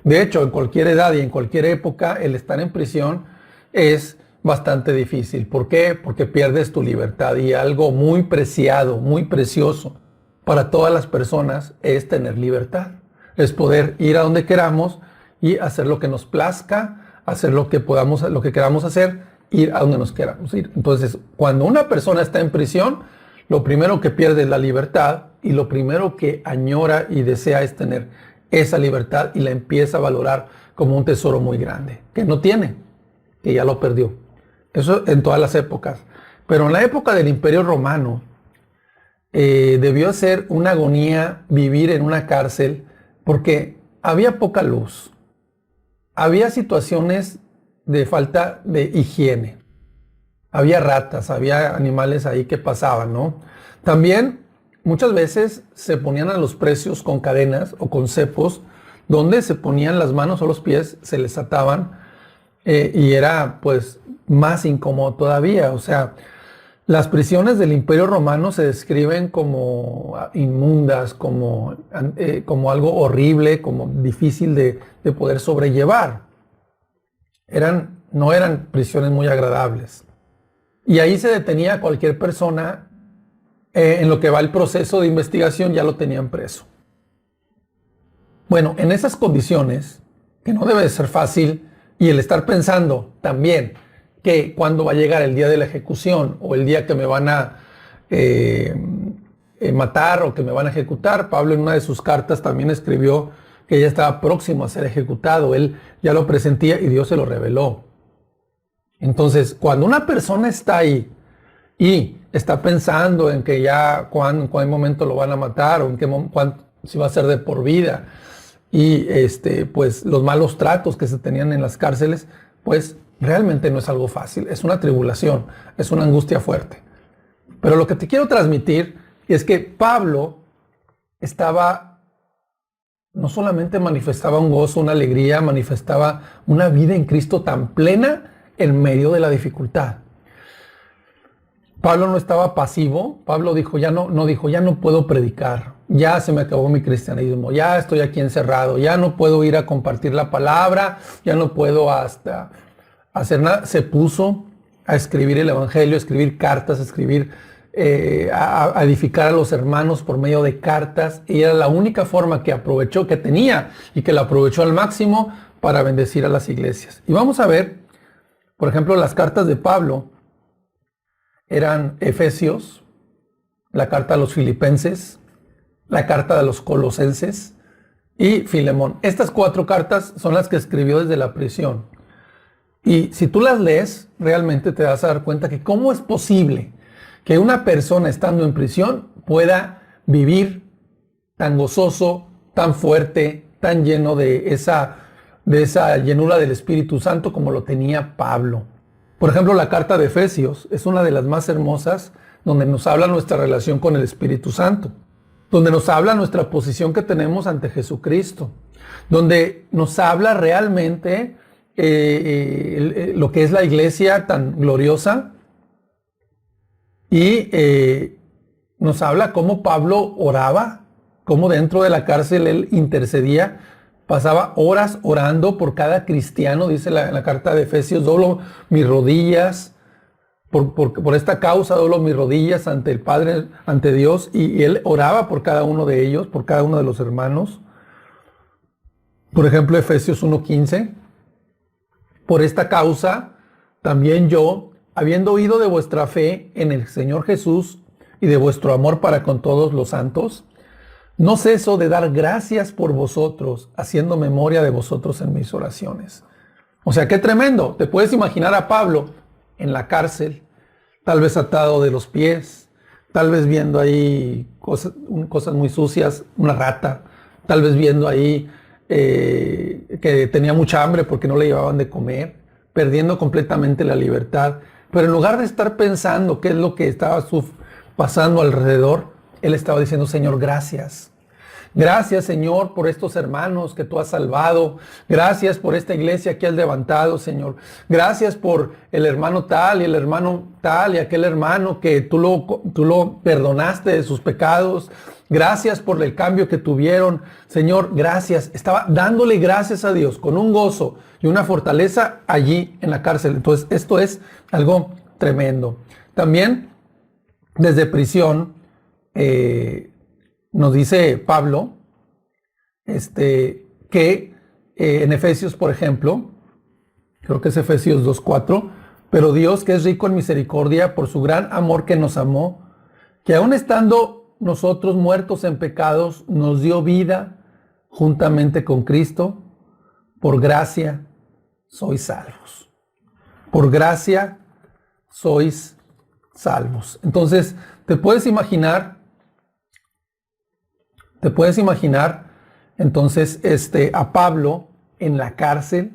De hecho, en cualquier edad y en cualquier época, el estar en prisión es bastante difícil. ¿Por qué? Porque pierdes tu libertad, y algo muy preciado, muy precioso para todas las personas es tener libertad. Es poder ir a donde queramos y hacer lo que nos plazca, hacer lo que queramos hacer, ir a donde nos queramos ir. Entonces, cuando una persona está en prisión, lo primero que pierde es la libertad, y lo primero que añora y desea es tener esa libertad, y la empieza a valorar como un tesoro muy grande, que no tiene, que ya lo perdió. Eso en todas las épocas. Pero en la época del Imperio Romano, debió ser una agonía vivir en una cárcel, porque había poca luz, había situaciones de falta de higiene, había ratas, había animales ahí que pasaban, ¿no? También muchas veces se ponían a los presos con cadenas o con cepos, donde se ponían las manos o los pies, se les ataban, y era pues más incómodo todavía. O sea, las prisiones del Imperio Romano se describen como inmundas, como algo horrible, como difícil de poder sobrellevar. No eran prisiones muy agradables. Y ahí se detenía a cualquier persona, en lo que va el proceso de investigación ya lo tenían preso. Bueno, en esas condiciones, que no debe de ser fácil, y el estar pensando también que cuando va a llegar el día de la ejecución, o el día que me van a matar o que me van a ejecutar. Pablo en una de sus cartas también escribió que ya estaba próximo a ser ejecutado. Él ya lo presentía y Dios se lo reveló. Entonces, cuando una persona está ahí y está pensando en que ya en cuál momento lo van a matar o en si va a ser de por vida. Y pues los malos tratos que se tenían en las cárceles, pues realmente no es algo fácil, es una tribulación, es una angustia fuerte. Pero lo que te quiero transmitir es que Pablo no solamente manifestaba un gozo, una alegría, manifestaba una vida en Cristo tan plena en medio de la dificultad. Pablo no estaba pasivo. Pablo dijo, ya no puedo predicar, ya se me acabó mi cristianismo, ya estoy aquí encerrado, ya no puedo ir a compartir la palabra, ya no puedo hasta hacer nada. Se puso a escribir el evangelio, a escribir cartas, a edificar a los hermanos por medio de cartas, y era la única forma que tenía y que la aprovechó al máximo para bendecir a las iglesias. Y vamos a ver, por ejemplo, las cartas de Pablo eran Efesios, la carta a los Filipenses, la carta de los Colosenses y Filemón. Estas 4 cartas son las que escribió desde la prisión. Y si tú las lees, realmente te vas a dar cuenta que cómo es posible que una persona estando en prisión pueda vivir tan gozoso, tan fuerte, tan lleno de esa llenura del Espíritu Santo como lo tenía Pablo. Por ejemplo, la carta de Efesios es una de las más hermosas, donde nos habla nuestra relación con el Espíritu Santo, donde nos habla nuestra posición que tenemos ante Jesucristo, donde nos habla realmente lo que es la iglesia tan gloriosa, y nos habla cómo Pablo oraba, cómo dentro de la cárcel él intercedía, pasaba horas orando por cada cristiano. Dice la carta de Efesios, doblo mis rodillas, por esta causa doblo mis rodillas ante el Padre, ante Dios, y él oraba por cada uno de ellos, por cada uno de los hermanos. Por ejemplo, Efesios 1:15, por esta causa también yo, habiendo oído de vuestra fe en el Señor Jesús y de vuestro amor para con todos los santos, no ceso de dar gracias por vosotros, haciendo memoria de vosotros en mis oraciones. O sea, qué tremendo. Te puedes imaginar a Pablo en la cárcel, tal vez atado de los pies, tal vez viendo ahí cosas muy sucias, una rata, tal vez viendo ahí que tenía mucha hambre porque no le llevaban de comer, perdiendo completamente la libertad. Pero en lugar de estar pensando qué es lo que estaba pasando alrededor, él estaba diciendo, Señor, gracias. Gracias, Señor, por estos hermanos que tú has salvado. Gracias por esta iglesia que has levantado, Señor. Gracias por el hermano tal y el hermano tal y aquel hermano que tú lo perdonaste de sus pecados. Gracias por el cambio que tuvieron. Señor, gracias. Estaba dándole gracias a Dios con un gozo y una fortaleza allí en la cárcel. Entonces, esto es algo tremendo. También, desde prisión, nos dice Pablo que en Efesios, por ejemplo, creo que es Efesios 2:4, pero Dios, que es rico en misericordia, por su gran amor que nos amó, que aun estando nosotros muertos en pecados, nos dio vida juntamente con Cristo. Por gracia sois salvos. Por gracia sois salvos. Entonces, te puedes imaginar entonces a Pablo en la cárcel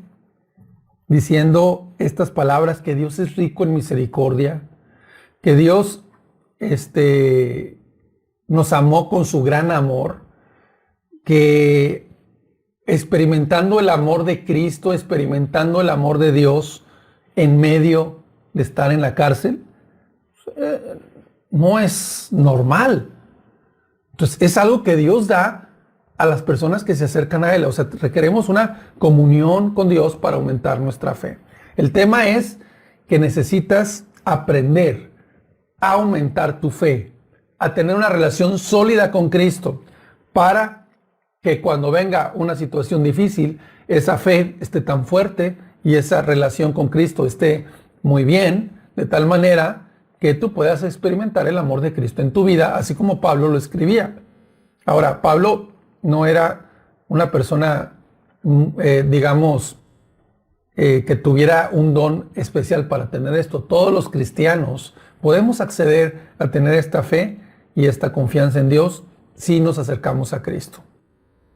diciendo estas palabras, que Dios es rico en misericordia, que Dios nos amó con su gran amor, que experimentando el amor de Cristo, experimentando el amor de Dios en medio de estar en la cárcel, no es normal. Entonces es algo que Dios da a las personas que se acercan a Él. O sea, requeremos una comunión con Dios para aumentar nuestra fe. El tema es que necesitas aprender a aumentar tu fe, a tener una relación sólida con Cristo, para que cuando venga una situación difícil, esa fe esté tan fuerte y esa relación con Cristo esté muy bien, de tal manera que tú puedas experimentar el amor de Cristo en tu vida, así como Pablo lo escribía. Ahora, Pablo no era una persona, que tuviera un don especial para tener esto. Todos los cristianos podemos acceder a tener esta fe y esta confianza en Dios si nos acercamos a Cristo.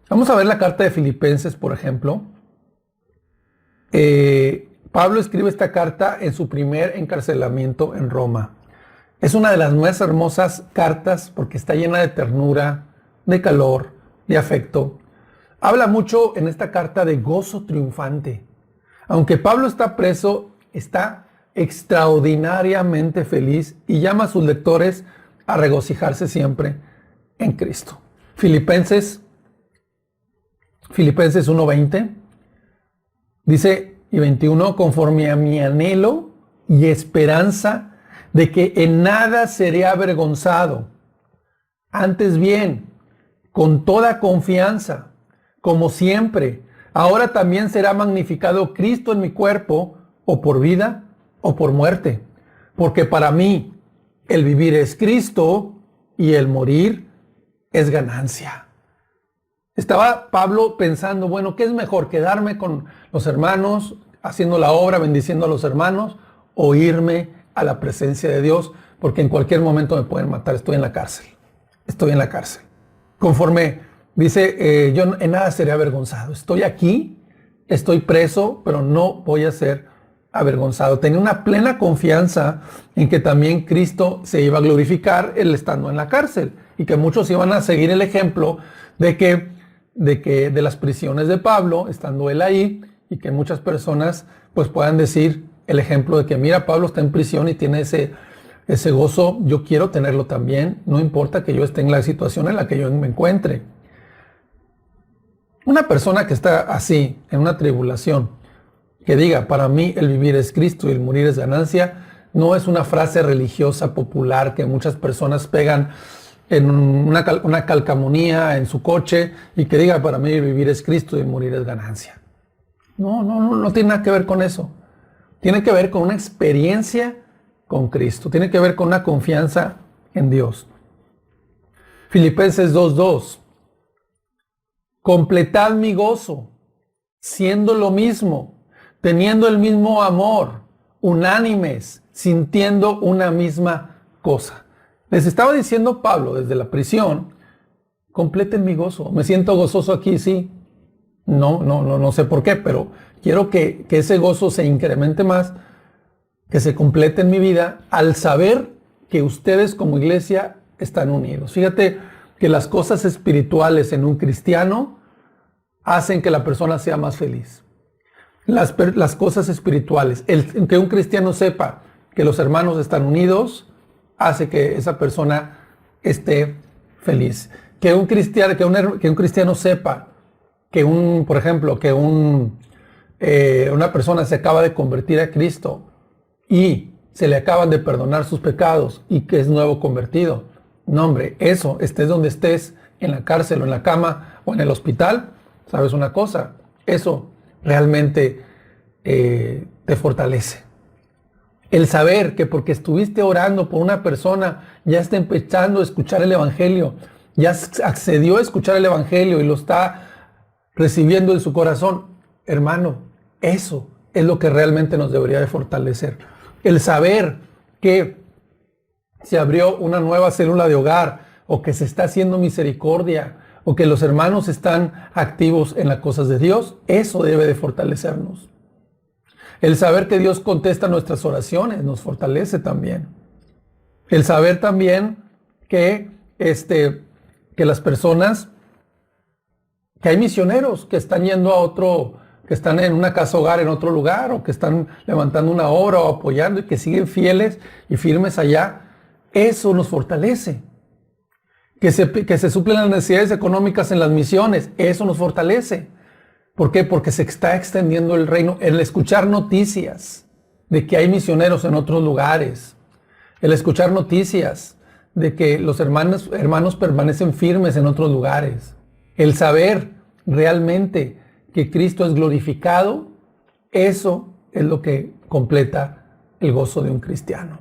Vamos a ver la carta de Filipenses, por ejemplo. Pablo escribe esta carta en su primer encarcelamiento en Roma. Es una de las más hermosas cartas porque está llena de ternura, de calor, de afecto. Habla mucho en esta carta de gozo triunfante. Aunque Pablo está preso, está extraordinariamente feliz y llama a sus lectores a regocijarse siempre en Cristo. Filipenses 1:20 dice y 21, conforme a mi anhelo y esperanza de que en nada seré avergonzado, antes bien, con toda confianza, como siempre, ahora también será magnificado Cristo en mi cuerpo, o por vida o por muerte, porque para mí el vivir es Cristo y el morir es ganancia. Estaba Pablo pensando, bueno, ¿qué es mejor? ¿Quedarme con los hermanos, haciendo la obra, bendiciendo a los hermanos, o irme a la presencia de Dios? Porque en cualquier momento me pueden matar, estoy en la cárcel. Conforme dice, yo en nada seré avergonzado. Estoy aquí, estoy preso, pero no voy a ser avergonzado. Tenía una plena confianza en que también Cristo se iba a glorificar él estando en la cárcel y que muchos iban a seguir el ejemplo de las prisiones de Pablo, estando él ahí, y que muchas personas pues puedan decir el ejemplo de que mira, Pablo está en prisión y tiene ese gozo, yo quiero tenerlo también, no importa que yo esté en la situación en la que yo me encuentre. Una persona que está así, en una tribulación, que diga, para mí el vivir es Cristo y el morir es ganancia, no es una frase religiosa popular que muchas personas pegan en una calcamonía en su coche y que diga, para mí el vivir es Cristo y el morir es ganancia. No tiene nada que ver con eso. Tiene que ver con una experiencia con Cristo. Tiene que ver con una confianza en Dios. Filipenses 2:2. Completad mi gozo, siendo lo mismo, teniendo el mismo amor, unánimes, sintiendo una misma cosa. Les estaba diciendo Pablo desde la prisión, completen mi gozo. Me siento gozoso aquí, sí. No sé por qué, pero quiero que ese gozo se incremente más, que se complete en mi vida al saber que ustedes como iglesia están unidos. Fíjate que las cosas espirituales en un cristiano hacen que la persona sea más feliz. Las cosas espirituales, que un cristiano sepa que los hermanos están unidos, hace que esa persona esté feliz. Que un cristiano sepa que por ejemplo, una persona se acaba de convertir a Cristo y se le acaban de perdonar sus pecados y que es nuevo convertido. No, hombre, eso, estés donde estés, en la cárcel o en la cama o en el hospital, ¿sabes una cosa? Eso realmente te fortalece. El saber que porque estuviste orando por una persona, ya está empezando a escuchar el Evangelio, ya accedió a escuchar el Evangelio y lo está recibiendo en su corazón. Hermano, eso es lo que realmente nos debería de fortalecer. El saber que se abrió una nueva célula de hogar o que se está haciendo misericordia o que los hermanos están activos en las cosas de Dios, eso debe de fortalecernos. El saber que Dios contesta nuestras oraciones nos fortalece también. El saber también que las personas, que hay misioneros que están yendo que están en una casa hogar en otro lugar o que están levantando una obra o apoyando y que siguen fieles y firmes allá, eso nos fortalece. Que se suplen las necesidades económicas en las misiones, eso nos fortalece. ¿Por qué? Porque se está extendiendo el reino. El escuchar noticias de que hay misioneros en otros lugares, el escuchar noticias de que los hermanos permanecen firmes en otros lugares, el saber realmente que Cristo es glorificado, eso es lo que completa el gozo de un cristiano.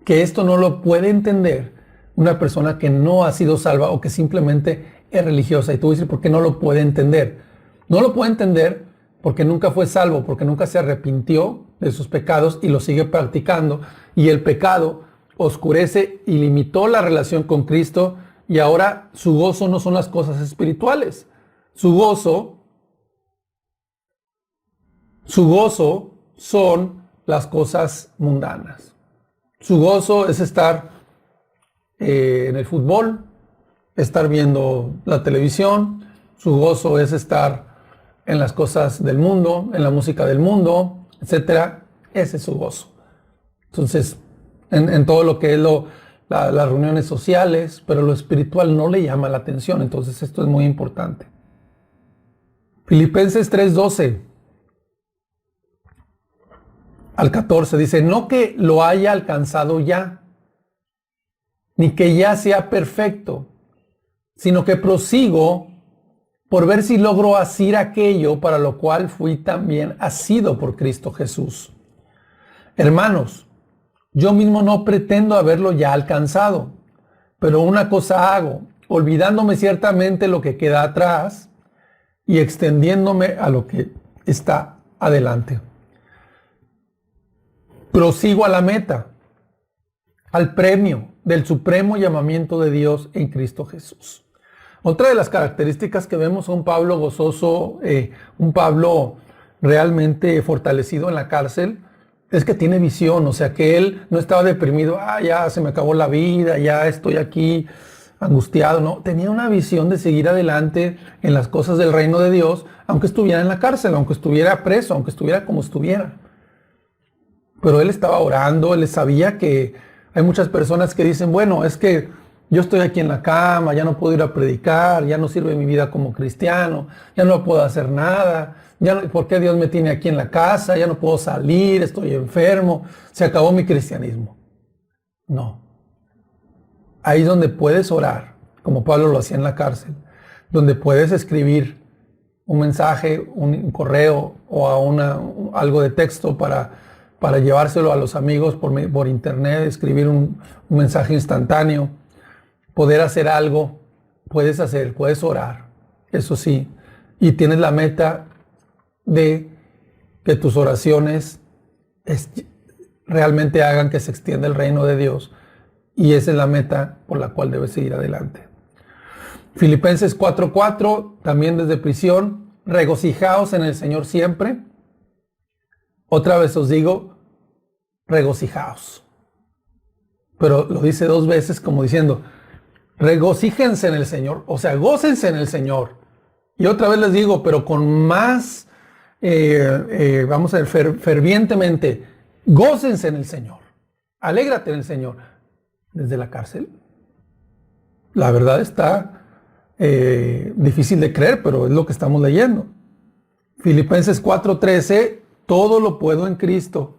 Que esto no lo puede entender una persona que no ha sido salva o que simplemente es religiosa. Y tú dices, ¿por qué no lo puede entender? No lo puede entender porque nunca fue salvo, porque nunca se arrepintió de sus pecados y lo sigue practicando. Y el pecado oscurece y limitó la relación con Cristo, y ahora su gozo no son las cosas espirituales. Su gozo son las cosas mundanas. Su gozo es estar en el fútbol, estar viendo la televisión. Su gozo es estar en las cosas del mundo, en la música del mundo, etc. Ese es su gozo. Entonces, en todo lo que es las reuniones sociales, pero lo espiritual no le llama la atención. Entonces, esto es muy importante. Filipenses 3:12 al 14 dice: no que lo haya alcanzado ya, ni que ya sea perfecto, sino que prosigo por ver si logro asir aquello para lo cual fui también asido por Cristo Jesús. Hermanos, yo mismo no pretendo haberlo ya alcanzado, pero una cosa hago, olvidándome ciertamente lo que queda atrás y extendiéndome a lo que está adelante. Prosigo a la meta, al premio del supremo llamamiento de Dios en Cristo Jesús. Otra de las características que vemos a un Pablo gozoso, un Pablo realmente fortalecido en la cárcel, es que tiene visión. O sea, que él no estaba deprimido, ya se me acabó la vida, ya estoy aquí angustiado. No, tenía una visión de seguir adelante en las cosas del reino de Dios, aunque estuviera en la cárcel, aunque estuviera preso, aunque estuviera como estuviera. Pero él estaba orando, él sabía que hay muchas personas que dicen, bueno, es que yo estoy aquí en la cama, ya no puedo ir a predicar, ya no sirve mi vida como cristiano, ya no puedo hacer nada, ¿por qué Dios me tiene aquí en la casa? Ya no puedo salir, estoy enfermo, se acabó mi cristianismo. No. Ahí es donde puedes orar, como Pablo lo hacía en la cárcel, donde puedes escribir un mensaje, un correo o algo de texto para llevárselo a los amigos por internet, escribir un mensaje instantáneo, poder hacer algo, puedes orar, eso sí, y tienes la meta de que tus oraciones realmente hagan que se extienda el reino de Dios, y esa es la meta por la cual debes seguir adelante. Filipenses 4:4, también desde prisión: regocijaos en el Señor siempre. Otra vez os digo, regocijaos. Pero lo dice 2 veces como diciendo, regocíjense en el Señor, o sea, gócense en el Señor. Y otra vez les digo, pero con más, vamos a ver, fervientemente, gócense en el Señor. Alégrate en el Señor. Desde la cárcel. La verdad está difícil de creer, pero es lo que estamos leyendo. Filipenses 4:13, todo lo puedo en Cristo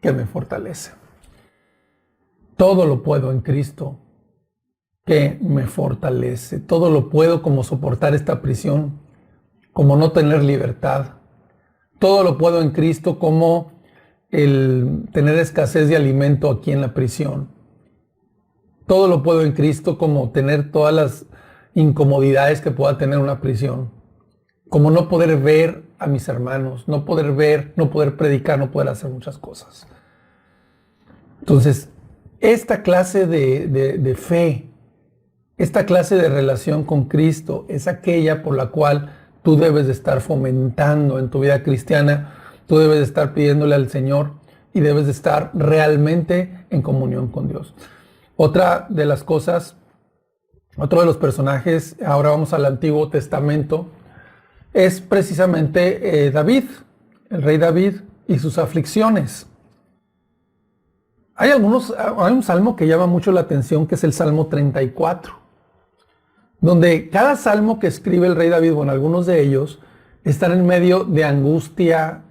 que me fortalece. Todo lo puedo en Cristo que me fortalece. Todo lo puedo como soportar esta prisión, como no tener libertad. Todo lo puedo en Cristo como el tener escasez de alimento aquí en la prisión. Todo lo puedo en Cristo como tener todas las incomodidades que pueda tener una prisión. Como no poder ver a mis hermanos, no poder ver, no poder predicar, no poder hacer muchas cosas. Entonces, esta clase de fe, esta clase de relación con Cristo es aquella por la cual tú debes de estar fomentando en tu vida cristiana. Tú debes de estar pidiéndole al Señor y debes de estar realmente en comunión con Dios. Otra de las cosas, otro de los personajes, ahora vamos al Antiguo Testamento, es precisamente David, el rey David y sus aflicciones. Hay un salmo que llama mucho la atención, que es el Salmo 34, donde cada salmo que escribe el rey David, bueno, algunos de ellos, están en medio de angustia,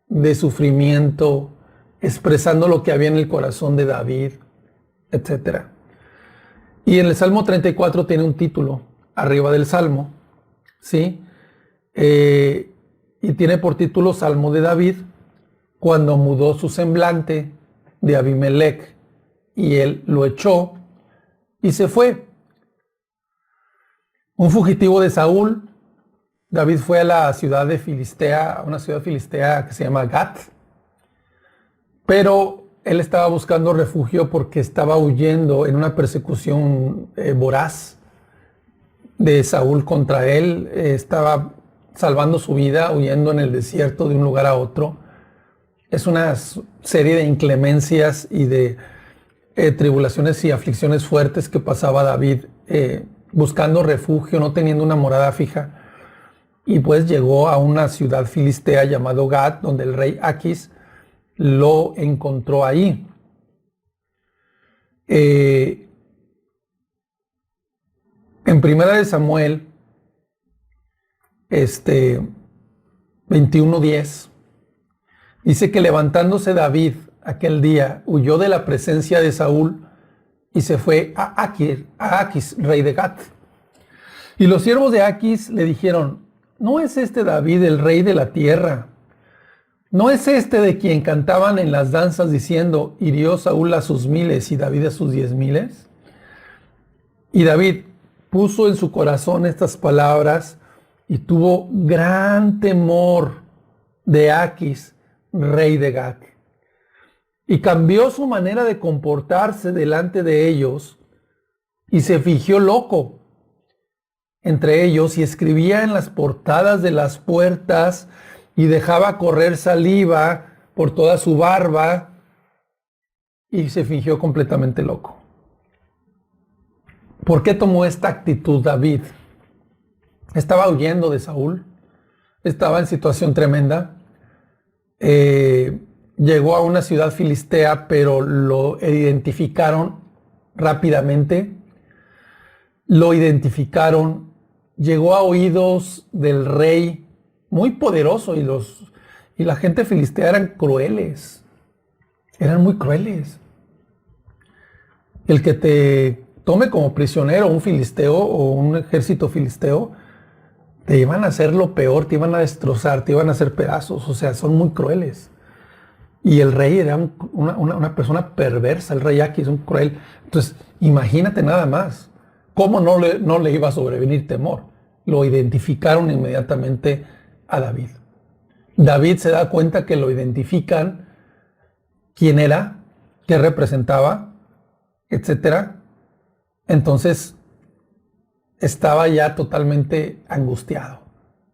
de sufrimiento, expresando lo que había en el corazón de David, etc. Y en el Salmo 34 tiene un título arriba del Salmo, ¿sí? Y tiene por título Salmo de David, cuando mudó su semblante de Abimelech, y él lo echó y se fue. Un fugitivo de Saúl, David fue a la ciudad de Filistea, a una ciudad filistea que se llama Gat, pero él estaba buscando refugio porque estaba huyendo en una persecución voraz de Saúl contra él. Estaba salvando su vida, huyendo en el desierto de un lugar a otro. Es una serie de inclemencias y de tribulaciones y aflicciones fuertes que pasaba David buscando refugio, no teniendo una morada fija. Y pues llegó a una ciudad filistea llamado Gat, donde el rey Aquis lo encontró ahí. En Primera de Samuel 21:10 dice que levantándose David aquel día, huyó de la presencia de Saúl y se fue a Aquis, rey de Gat. Y los siervos de Aquis le dijeron: ¿no es este David el rey de la tierra? ¿No es este de quien cantaban en las danzas diciendo: hirió Saúl a sus 1000 y David a sus 10,000? Y David puso en su corazón estas palabras y tuvo gran temor de Aquis, rey de Gat. Y cambió su manera de comportarse delante de ellos y se fingió loco entre ellos y escribía en las portadas de las puertas y dejaba correr saliva por toda su barba y se fingió completamente loco. ¿Por qué tomó esta actitud David? Estaba huyendo de Saúl, estaba en situación tremenda, llegó a una ciudad filistea, pero lo identificaron rápidamente, llegó a oídos del rey muy poderoso y la gente filistea eran crueles, eran muy crueles. El que te tome como prisionero un filisteo o un ejército filisteo, te iban a hacer lo peor, te iban a destrozar, te iban a hacer pedazos, o sea, son muy crueles. Y el rey era una persona perversa, el rey Aquis, un cruel. Entonces, imagínate nada más, cómo no le iba a sobrevenir temor. Lo identificaron inmediatamente a David. David se da cuenta que lo identifican, quién era, qué representaba, etcétera. Entonces, estaba ya totalmente angustiado.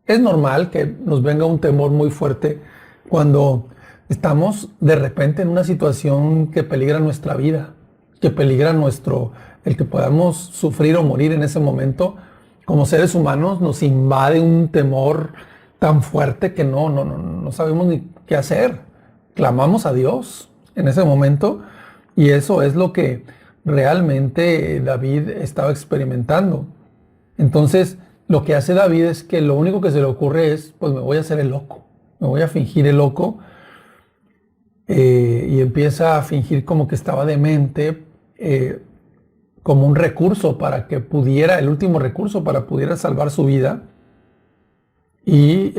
Es normal que nos venga un temor muy fuerte cuando estamos de repente en una situación que peligra nuestra vida, que peligra el que podamos sufrir o morir en ese momento. Como seres humanos nos invade un temor tan fuerte que no sabemos ni qué hacer. Clamamos a Dios en ese momento y eso es lo que realmente David estaba experimentando. Entonces, lo que hace David es que lo único que se le ocurre es: pues me voy a hacer el loco, me voy a fingir el loco, y empieza a fingir como que estaba demente, como un recurso para que pudiera, el último recurso para pudiera salvar su vida. Y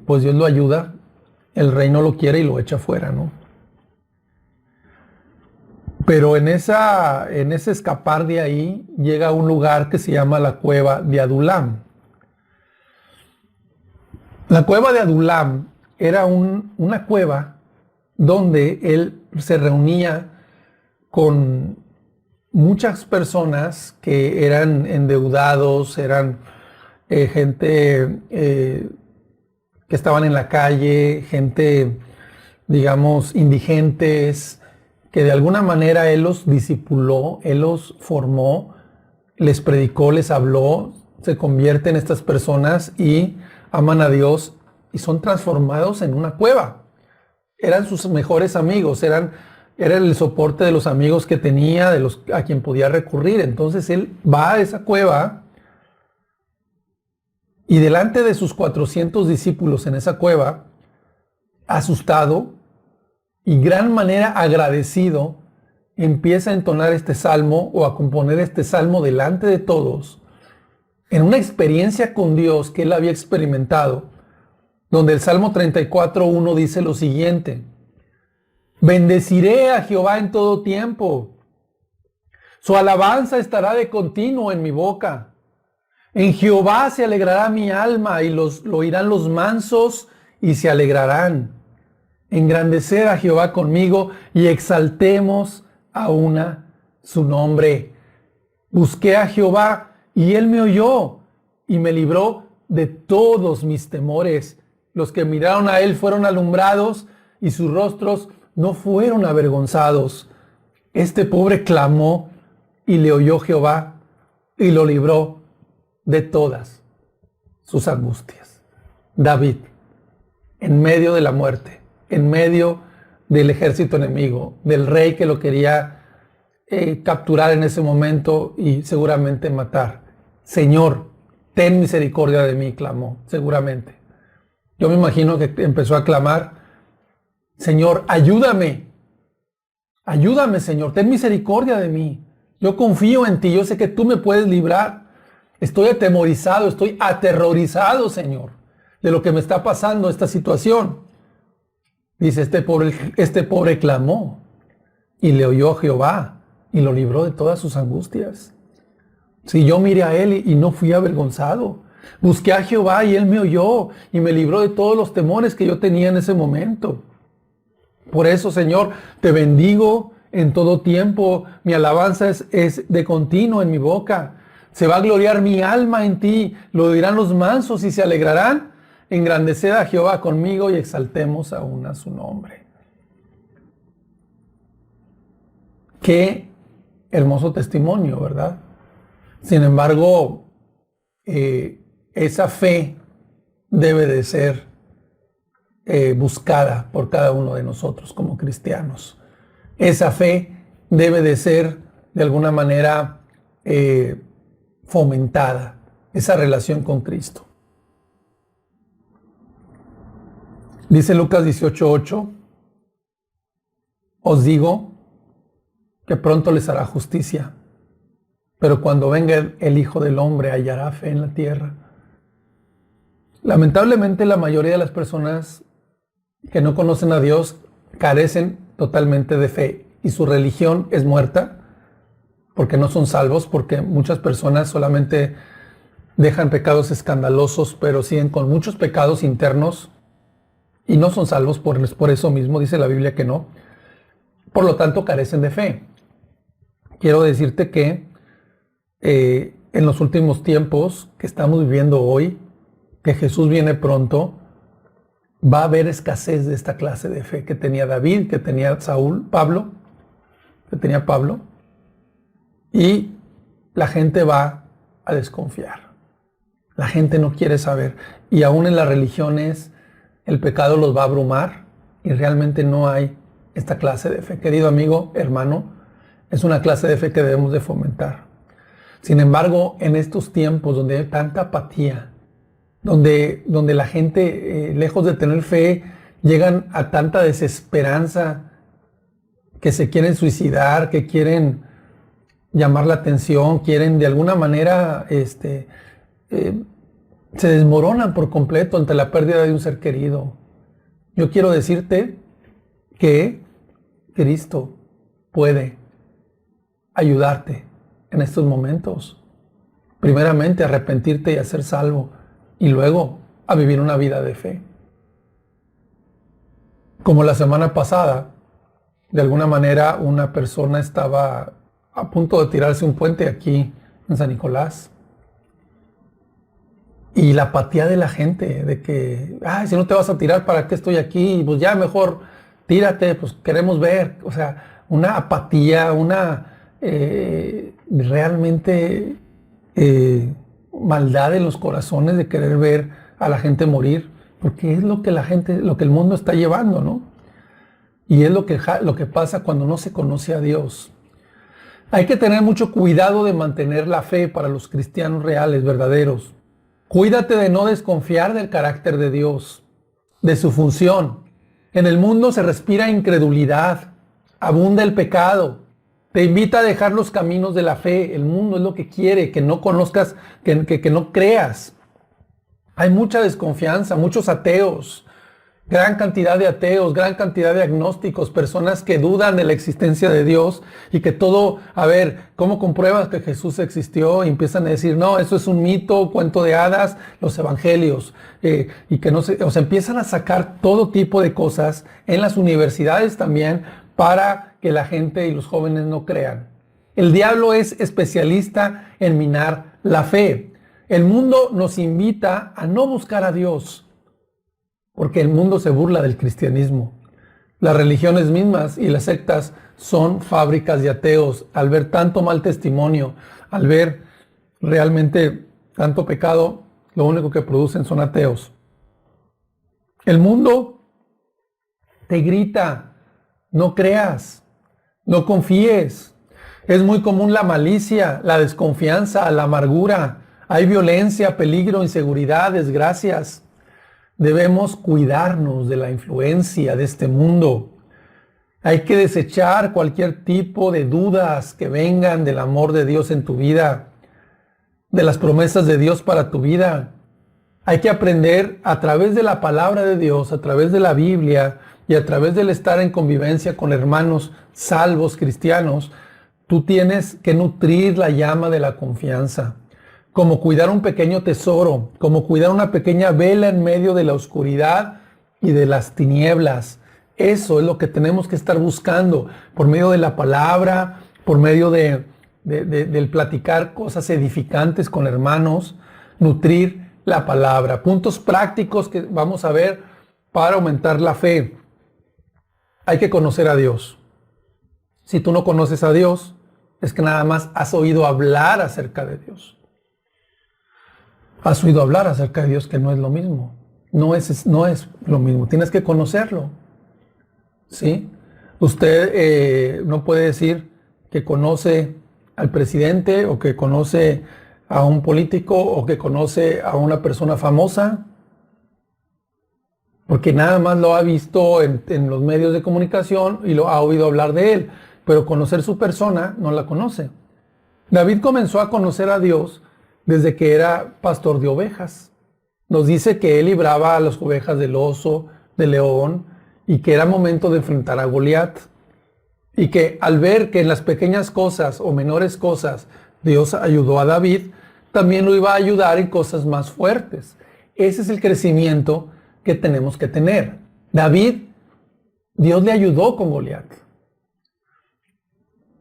pues Dios lo ayuda, el rey no lo quiere y lo echa fuera, ¿no? Pero en ese escapar de ahí, llega a un lugar que se llama la cueva de Adulam. La cueva de Adulam era una cueva donde él se reunía con muchas personas que eran endeudados, eran gente que estaban en la calle, gente, digamos, indigentes, que de alguna manera él los discipuló, él los formó, les predicó, les habló, se convierten estas personas y aman a Dios y son transformados en una cueva. Eran sus mejores amigos, era el soporte de los amigos que tenía, a quien podía recurrir. Entonces él va a esa cueva y delante de sus 400 discípulos en esa cueva, asustado y gran manera agradecido, empieza a entonar este salmo o a componer este salmo delante de todos, en una experiencia con Dios que él había experimentado, donde el Salmo 34:1 dice lo siguiente: bendeciré a Jehová en todo tiempo, su alabanza estará de continuo en mi boca. En Jehová se alegrará mi alma y lo oirán los mansos y se alegrarán. Engrandecer a Jehová conmigo y exaltemos a una su nombre. Busqué a Jehová y él me oyó y me libró de todos mis temores. Los que miraron a él fueron alumbrados y sus rostros no fueron avergonzados. Este pobre clamó y le oyó Jehová y lo libró de todas sus angustias. David, en medio de la muerte, en medio del ejército enemigo, del rey que lo quería capturar en ese momento y seguramente matar. Señor, ten misericordia de mí, clamó, seguramente. Yo me imagino que empezó a clamar, Señor, ayúdame, ayúdame, Señor, ten misericordia de mí. Yo confío en ti, yo sé que tú me puedes librar. Estoy atemorizado, estoy aterrorizado, Señor, de lo que me está pasando, esta situación. Dice, este pobre clamó y le oyó a Jehová y lo libró de todas sus angustias. Si yo miré a él y no fui avergonzado. Busqué a Jehová y él me oyó y me libró de todos los temores que yo tenía en ese momento. Por eso, Señor, te bendigo en todo tiempo. Mi alabanza es de continuo en mi boca. Se va a gloriar mi alma en ti. Lo dirán los mansos y se alegrarán. Engrandeced a Jehová conmigo y exaltemos aún a su nombre. Qué hermoso testimonio, ¿verdad? Sin embargo, esa fe debe de ser buscada por cada uno de nosotros como cristianos. Esa fe debe de ser de alguna manera fomentada, esa relación con Cristo. Dice Lucas 18:8, os digo que pronto les hará justicia, pero cuando venga el Hijo del Hombre hallará fe en la tierra. Lamentablemente la mayoría de las personas que no conocen a Dios carecen totalmente de fe y su religión es muerta porque no son salvos, porque muchas personas solamente dejan pecados escandalosos, pero siguen con muchos pecados internos y no son salvos por eso mismo, dice la Biblia que no. Por lo tanto, carecen de fe. Quiero decirte que en los últimos tiempos que estamos viviendo hoy, que Jesús viene pronto, va a haber escasez de esta clase de fe que tenía David, que tenía Pablo, y la gente va a desconfiar. La gente no quiere saber. Y aún en las religiones el pecado los va a abrumar y realmente no hay esta clase de fe. Querido amigo, hermano, es una clase de fe que debemos de fomentar. Sin embargo, en estos tiempos donde hay tanta apatía, donde la gente, lejos de tener fe, llegan a tanta desesperanza, que se quieren suicidar, que quieren llamar la atención, quieren de alguna manera, se desmoronan por completo ante la pérdida de un ser querido. Yo quiero decirte que Cristo puede ayudarte en estos momentos. Primeramente, a arrepentirte y a ser salvo, y luego a vivir una vida de fe. Como la semana pasada, de alguna manera una persona estaba a punto de tirarse un puente aquí en San Nicolás. Y la apatía de la gente, de que, si no te vas a tirar, ¿para qué estoy aquí? Pues ya mejor tírate, pues queremos ver. O sea, una apatía, realmente maldad en los corazones de querer ver a la gente morir, porque es lo que el mundo está llevando, ¿no? Y es lo que pasa cuando no se conoce a Dios. Hay que tener mucho cuidado de mantener la fe para los cristianos reales, verdaderos. Cuídate de no desconfiar del carácter de Dios, de su función. En el mundo se respira incredulidad, abunda el pecado. Te invita a dejar los caminos de la fe. El mundo es lo que quiere, que no conozcas, que no creas. Hay mucha desconfianza, muchos ateos gran cantidad de ateos, gran cantidad de agnósticos, personas que dudan de la existencia de Dios y que todo, a ver, ¿cómo compruebas que Jesús existió? Y empiezan a decir, no, eso es un mito, cuento de hadas, los evangelios, y que no se, o sea, empiezan a sacar todo tipo de cosas en las universidades también para que la gente y los jóvenes no crean. El diablo es especialista en minar la fe. El mundo nos invita a no buscar a Dios, porque el mundo se burla del cristianismo. Las religiones mismas y las sectas son fábricas de ateos. Al ver tanto mal testimonio, al ver realmente tanto pecado, lo único que producen son ateos. El mundo te grita, no creas, no confíes. Es muy común la malicia, la desconfianza, la amargura. Hay violencia, peligro, inseguridad, desgracias. Debemos cuidarnos de la influencia de este mundo. Hay que desechar cualquier tipo de dudas que vengan del amor de Dios en tu vida, de las promesas de Dios para tu vida. Hay que aprender a través de la palabra de Dios, a través de la Biblia y a través del estar en convivencia con hermanos salvos cristianos. Tú tienes que nutrir la llama de la confianza, como cuidar un pequeño tesoro, como cuidar una pequeña vela en medio de la oscuridad y de las tinieblas. Eso es lo que tenemos que estar buscando por medio de la palabra, por medio del platicar cosas edificantes con hermanos, nutrir la palabra. Puntos prácticos que vamos a ver para aumentar la fe. Hay que conocer a Dios. Si tú no conoces a Dios, es que nada más has oído hablar acerca de Dios. Has oído hablar acerca de Dios, que no es lo mismo. No es lo mismo. Tienes que conocerlo. ¿Sí? Usted no puede decir que conoce al presidente o que conoce a un político o que conoce a una persona famosa, porque nada más lo ha visto en los medios de comunicación y lo ha oído hablar de él, pero conocer su persona no la conoce. David comenzó a conocer a Dios desde que era pastor de ovejas. Nos dice que él libraba a las ovejas del oso, del león, y que era momento de enfrentar a Goliat. Y que al ver que en las pequeñas cosas o menores cosas Dios ayudó a David, también lo iba a ayudar en cosas más fuertes. Ese es el crecimiento que tenemos que tener. David, Dios le ayudó con Goliat.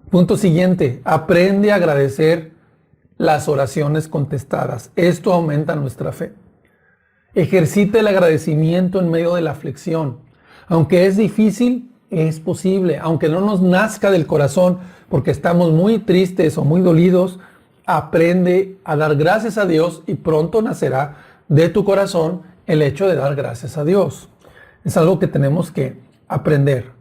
Punto siguiente, aprende a agradecer las oraciones contestadas. Esto aumenta nuestra fe. Ejercita el agradecimiento en medio de la aflicción. Aunque es difícil, es posible. Aunque no nos nazca del corazón porque estamos muy tristes o muy dolidos, aprende a dar gracias a Dios y pronto nacerá de tu corazón el hecho de dar gracias a Dios. Es algo que tenemos que aprender.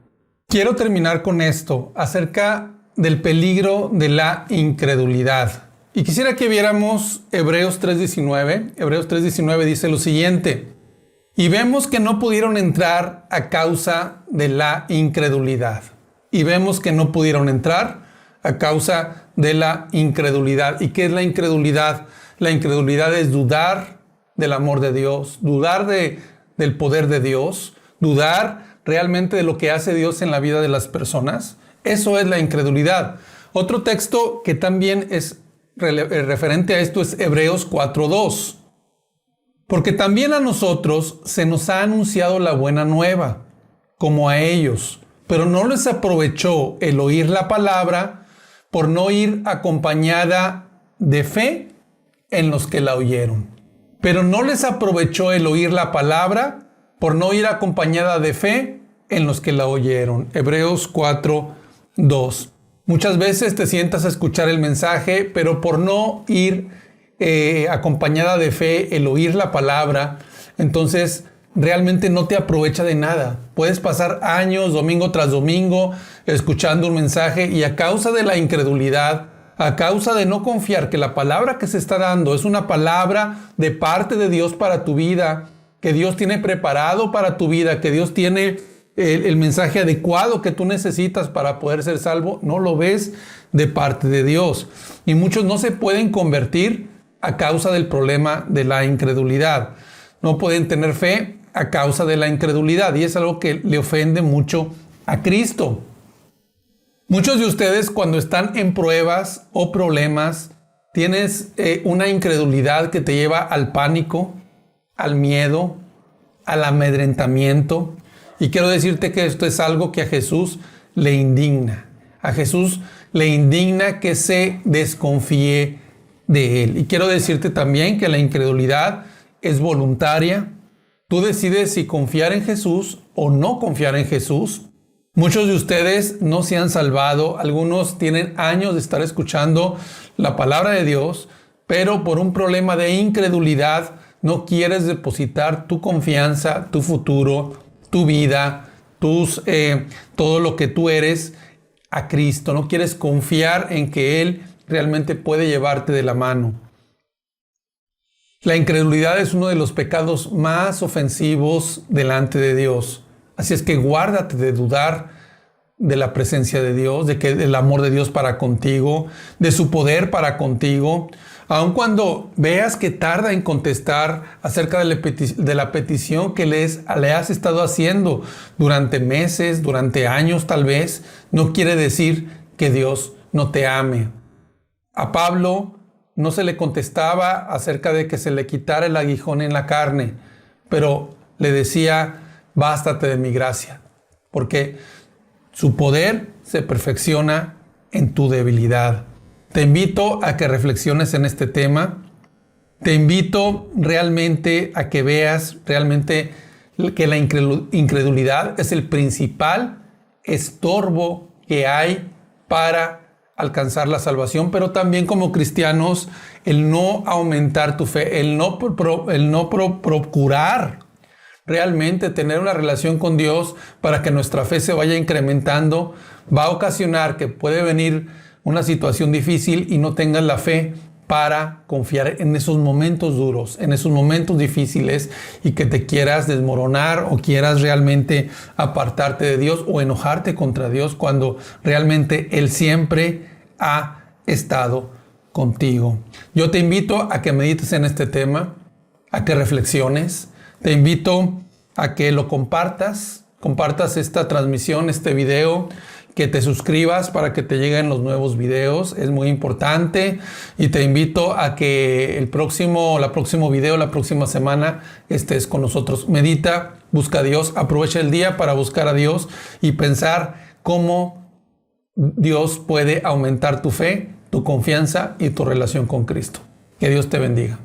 Quiero terminar con esto acerca del peligro de la incredulidad. Y quisiera que viéramos Hebreos 3:19. Hebreos 3:19 dice lo siguiente: y vemos que no pudieron entrar a causa de la incredulidad. Y vemos que no pudieron entrar a causa de la incredulidad. ¿Y qué es la incredulidad? La incredulidad es dudar del amor de Dios, dudar del poder de Dios, dudar realmente de lo que hace Dios en la vida de las personas. Eso es la incredulidad. Otro texto que también es referente a esto es Hebreos 4:2. Porque también a nosotros se nos ha anunciado la buena nueva, como a ellos, pero no les aprovechó el oír la palabra por no ir acompañada de fe en los que la oyeron. Pero no les aprovechó el oír la palabra por no ir acompañada de fe en los que la oyeron. Hebreos 4:2. Muchas veces te sientas a escuchar el mensaje, pero por no ir acompañada de fe, el oír la palabra, entonces realmente no te aprovecha de nada. Puedes pasar años, domingo tras domingo, escuchando un mensaje y a causa de la incredulidad, a causa de no confiar que la palabra que se está dando es una palabra de parte de Dios para tu vida, que Dios tiene preparado para tu vida, que Dios tiene el mensaje adecuado que tú necesitas para poder ser salvo, no lo ves de parte de Dios. Y muchos no se pueden convertir a causa del problema de la incredulidad. No pueden tener fe a causa de la incredulidad, y es algo que le ofende mucho a Cristo. Muchos de ustedes, cuando están en pruebas o problemas, tienes una incredulidad que te lleva al pánico, al miedo, al amedrentamiento. Y quiero decirte que esto es algo que a Jesús le indigna. A Jesús le indigna que se desconfíe de Él. Y quiero decirte también que la incredulidad es voluntaria. Tú decides si confiar en Jesús o no confiar en Jesús. Muchos de ustedes no se han salvado. Algunos tienen años de estar escuchando la palabra de Dios, pero por un problema de incredulidad no quieres depositar tu confianza, tu futuro, tu vida, todo lo que tú eres a Cristo. No quieres confiar en que Él realmente puede llevarte de la mano. La incredulidad es uno de los pecados más ofensivos delante de Dios. Así es que guárdate de dudar de la presencia de Dios, del amor de Dios para contigo, de su poder para contigo. Aun cuando veas que tarda en contestar acerca de la petición que le has estado haciendo durante meses, durante años tal vez, no quiere decir que Dios no te ame. A Pablo no se le contestaba acerca de que se le quitara el aguijón en la carne, pero le decía, bástate de mi gracia, porque su poder se perfecciona en tu debilidad. Te invito a que reflexiones en este tema. Te invito realmente a que veas realmente que la incredulidad es el principal estorbo que hay para alcanzar la salvación, pero también como cristianos, el no aumentar tu fe, el no procurar realmente tener una relación con Dios para que nuestra fe se vaya incrementando, va a ocasionar que puede venir una situación difícil y no tengas la fe para confiar en esos momentos duros, en esos momentos difíciles, y que te quieras desmoronar o quieras realmente apartarte de Dios o enojarte contra Dios cuando realmente Él siempre ha estado contigo. Yo te invito a que medites en este tema, a que reflexiones. Te invito a que lo compartas esta transmisión, este video, que te suscribas para que te lleguen los nuevos videos, es muy importante. Y te invito a que la próxima semana estés con nosotros. Medita, busca a Dios, aprovecha el día para buscar a Dios y pensar cómo Dios puede aumentar tu fe, tu confianza y tu relación con Cristo. Que Dios te bendiga.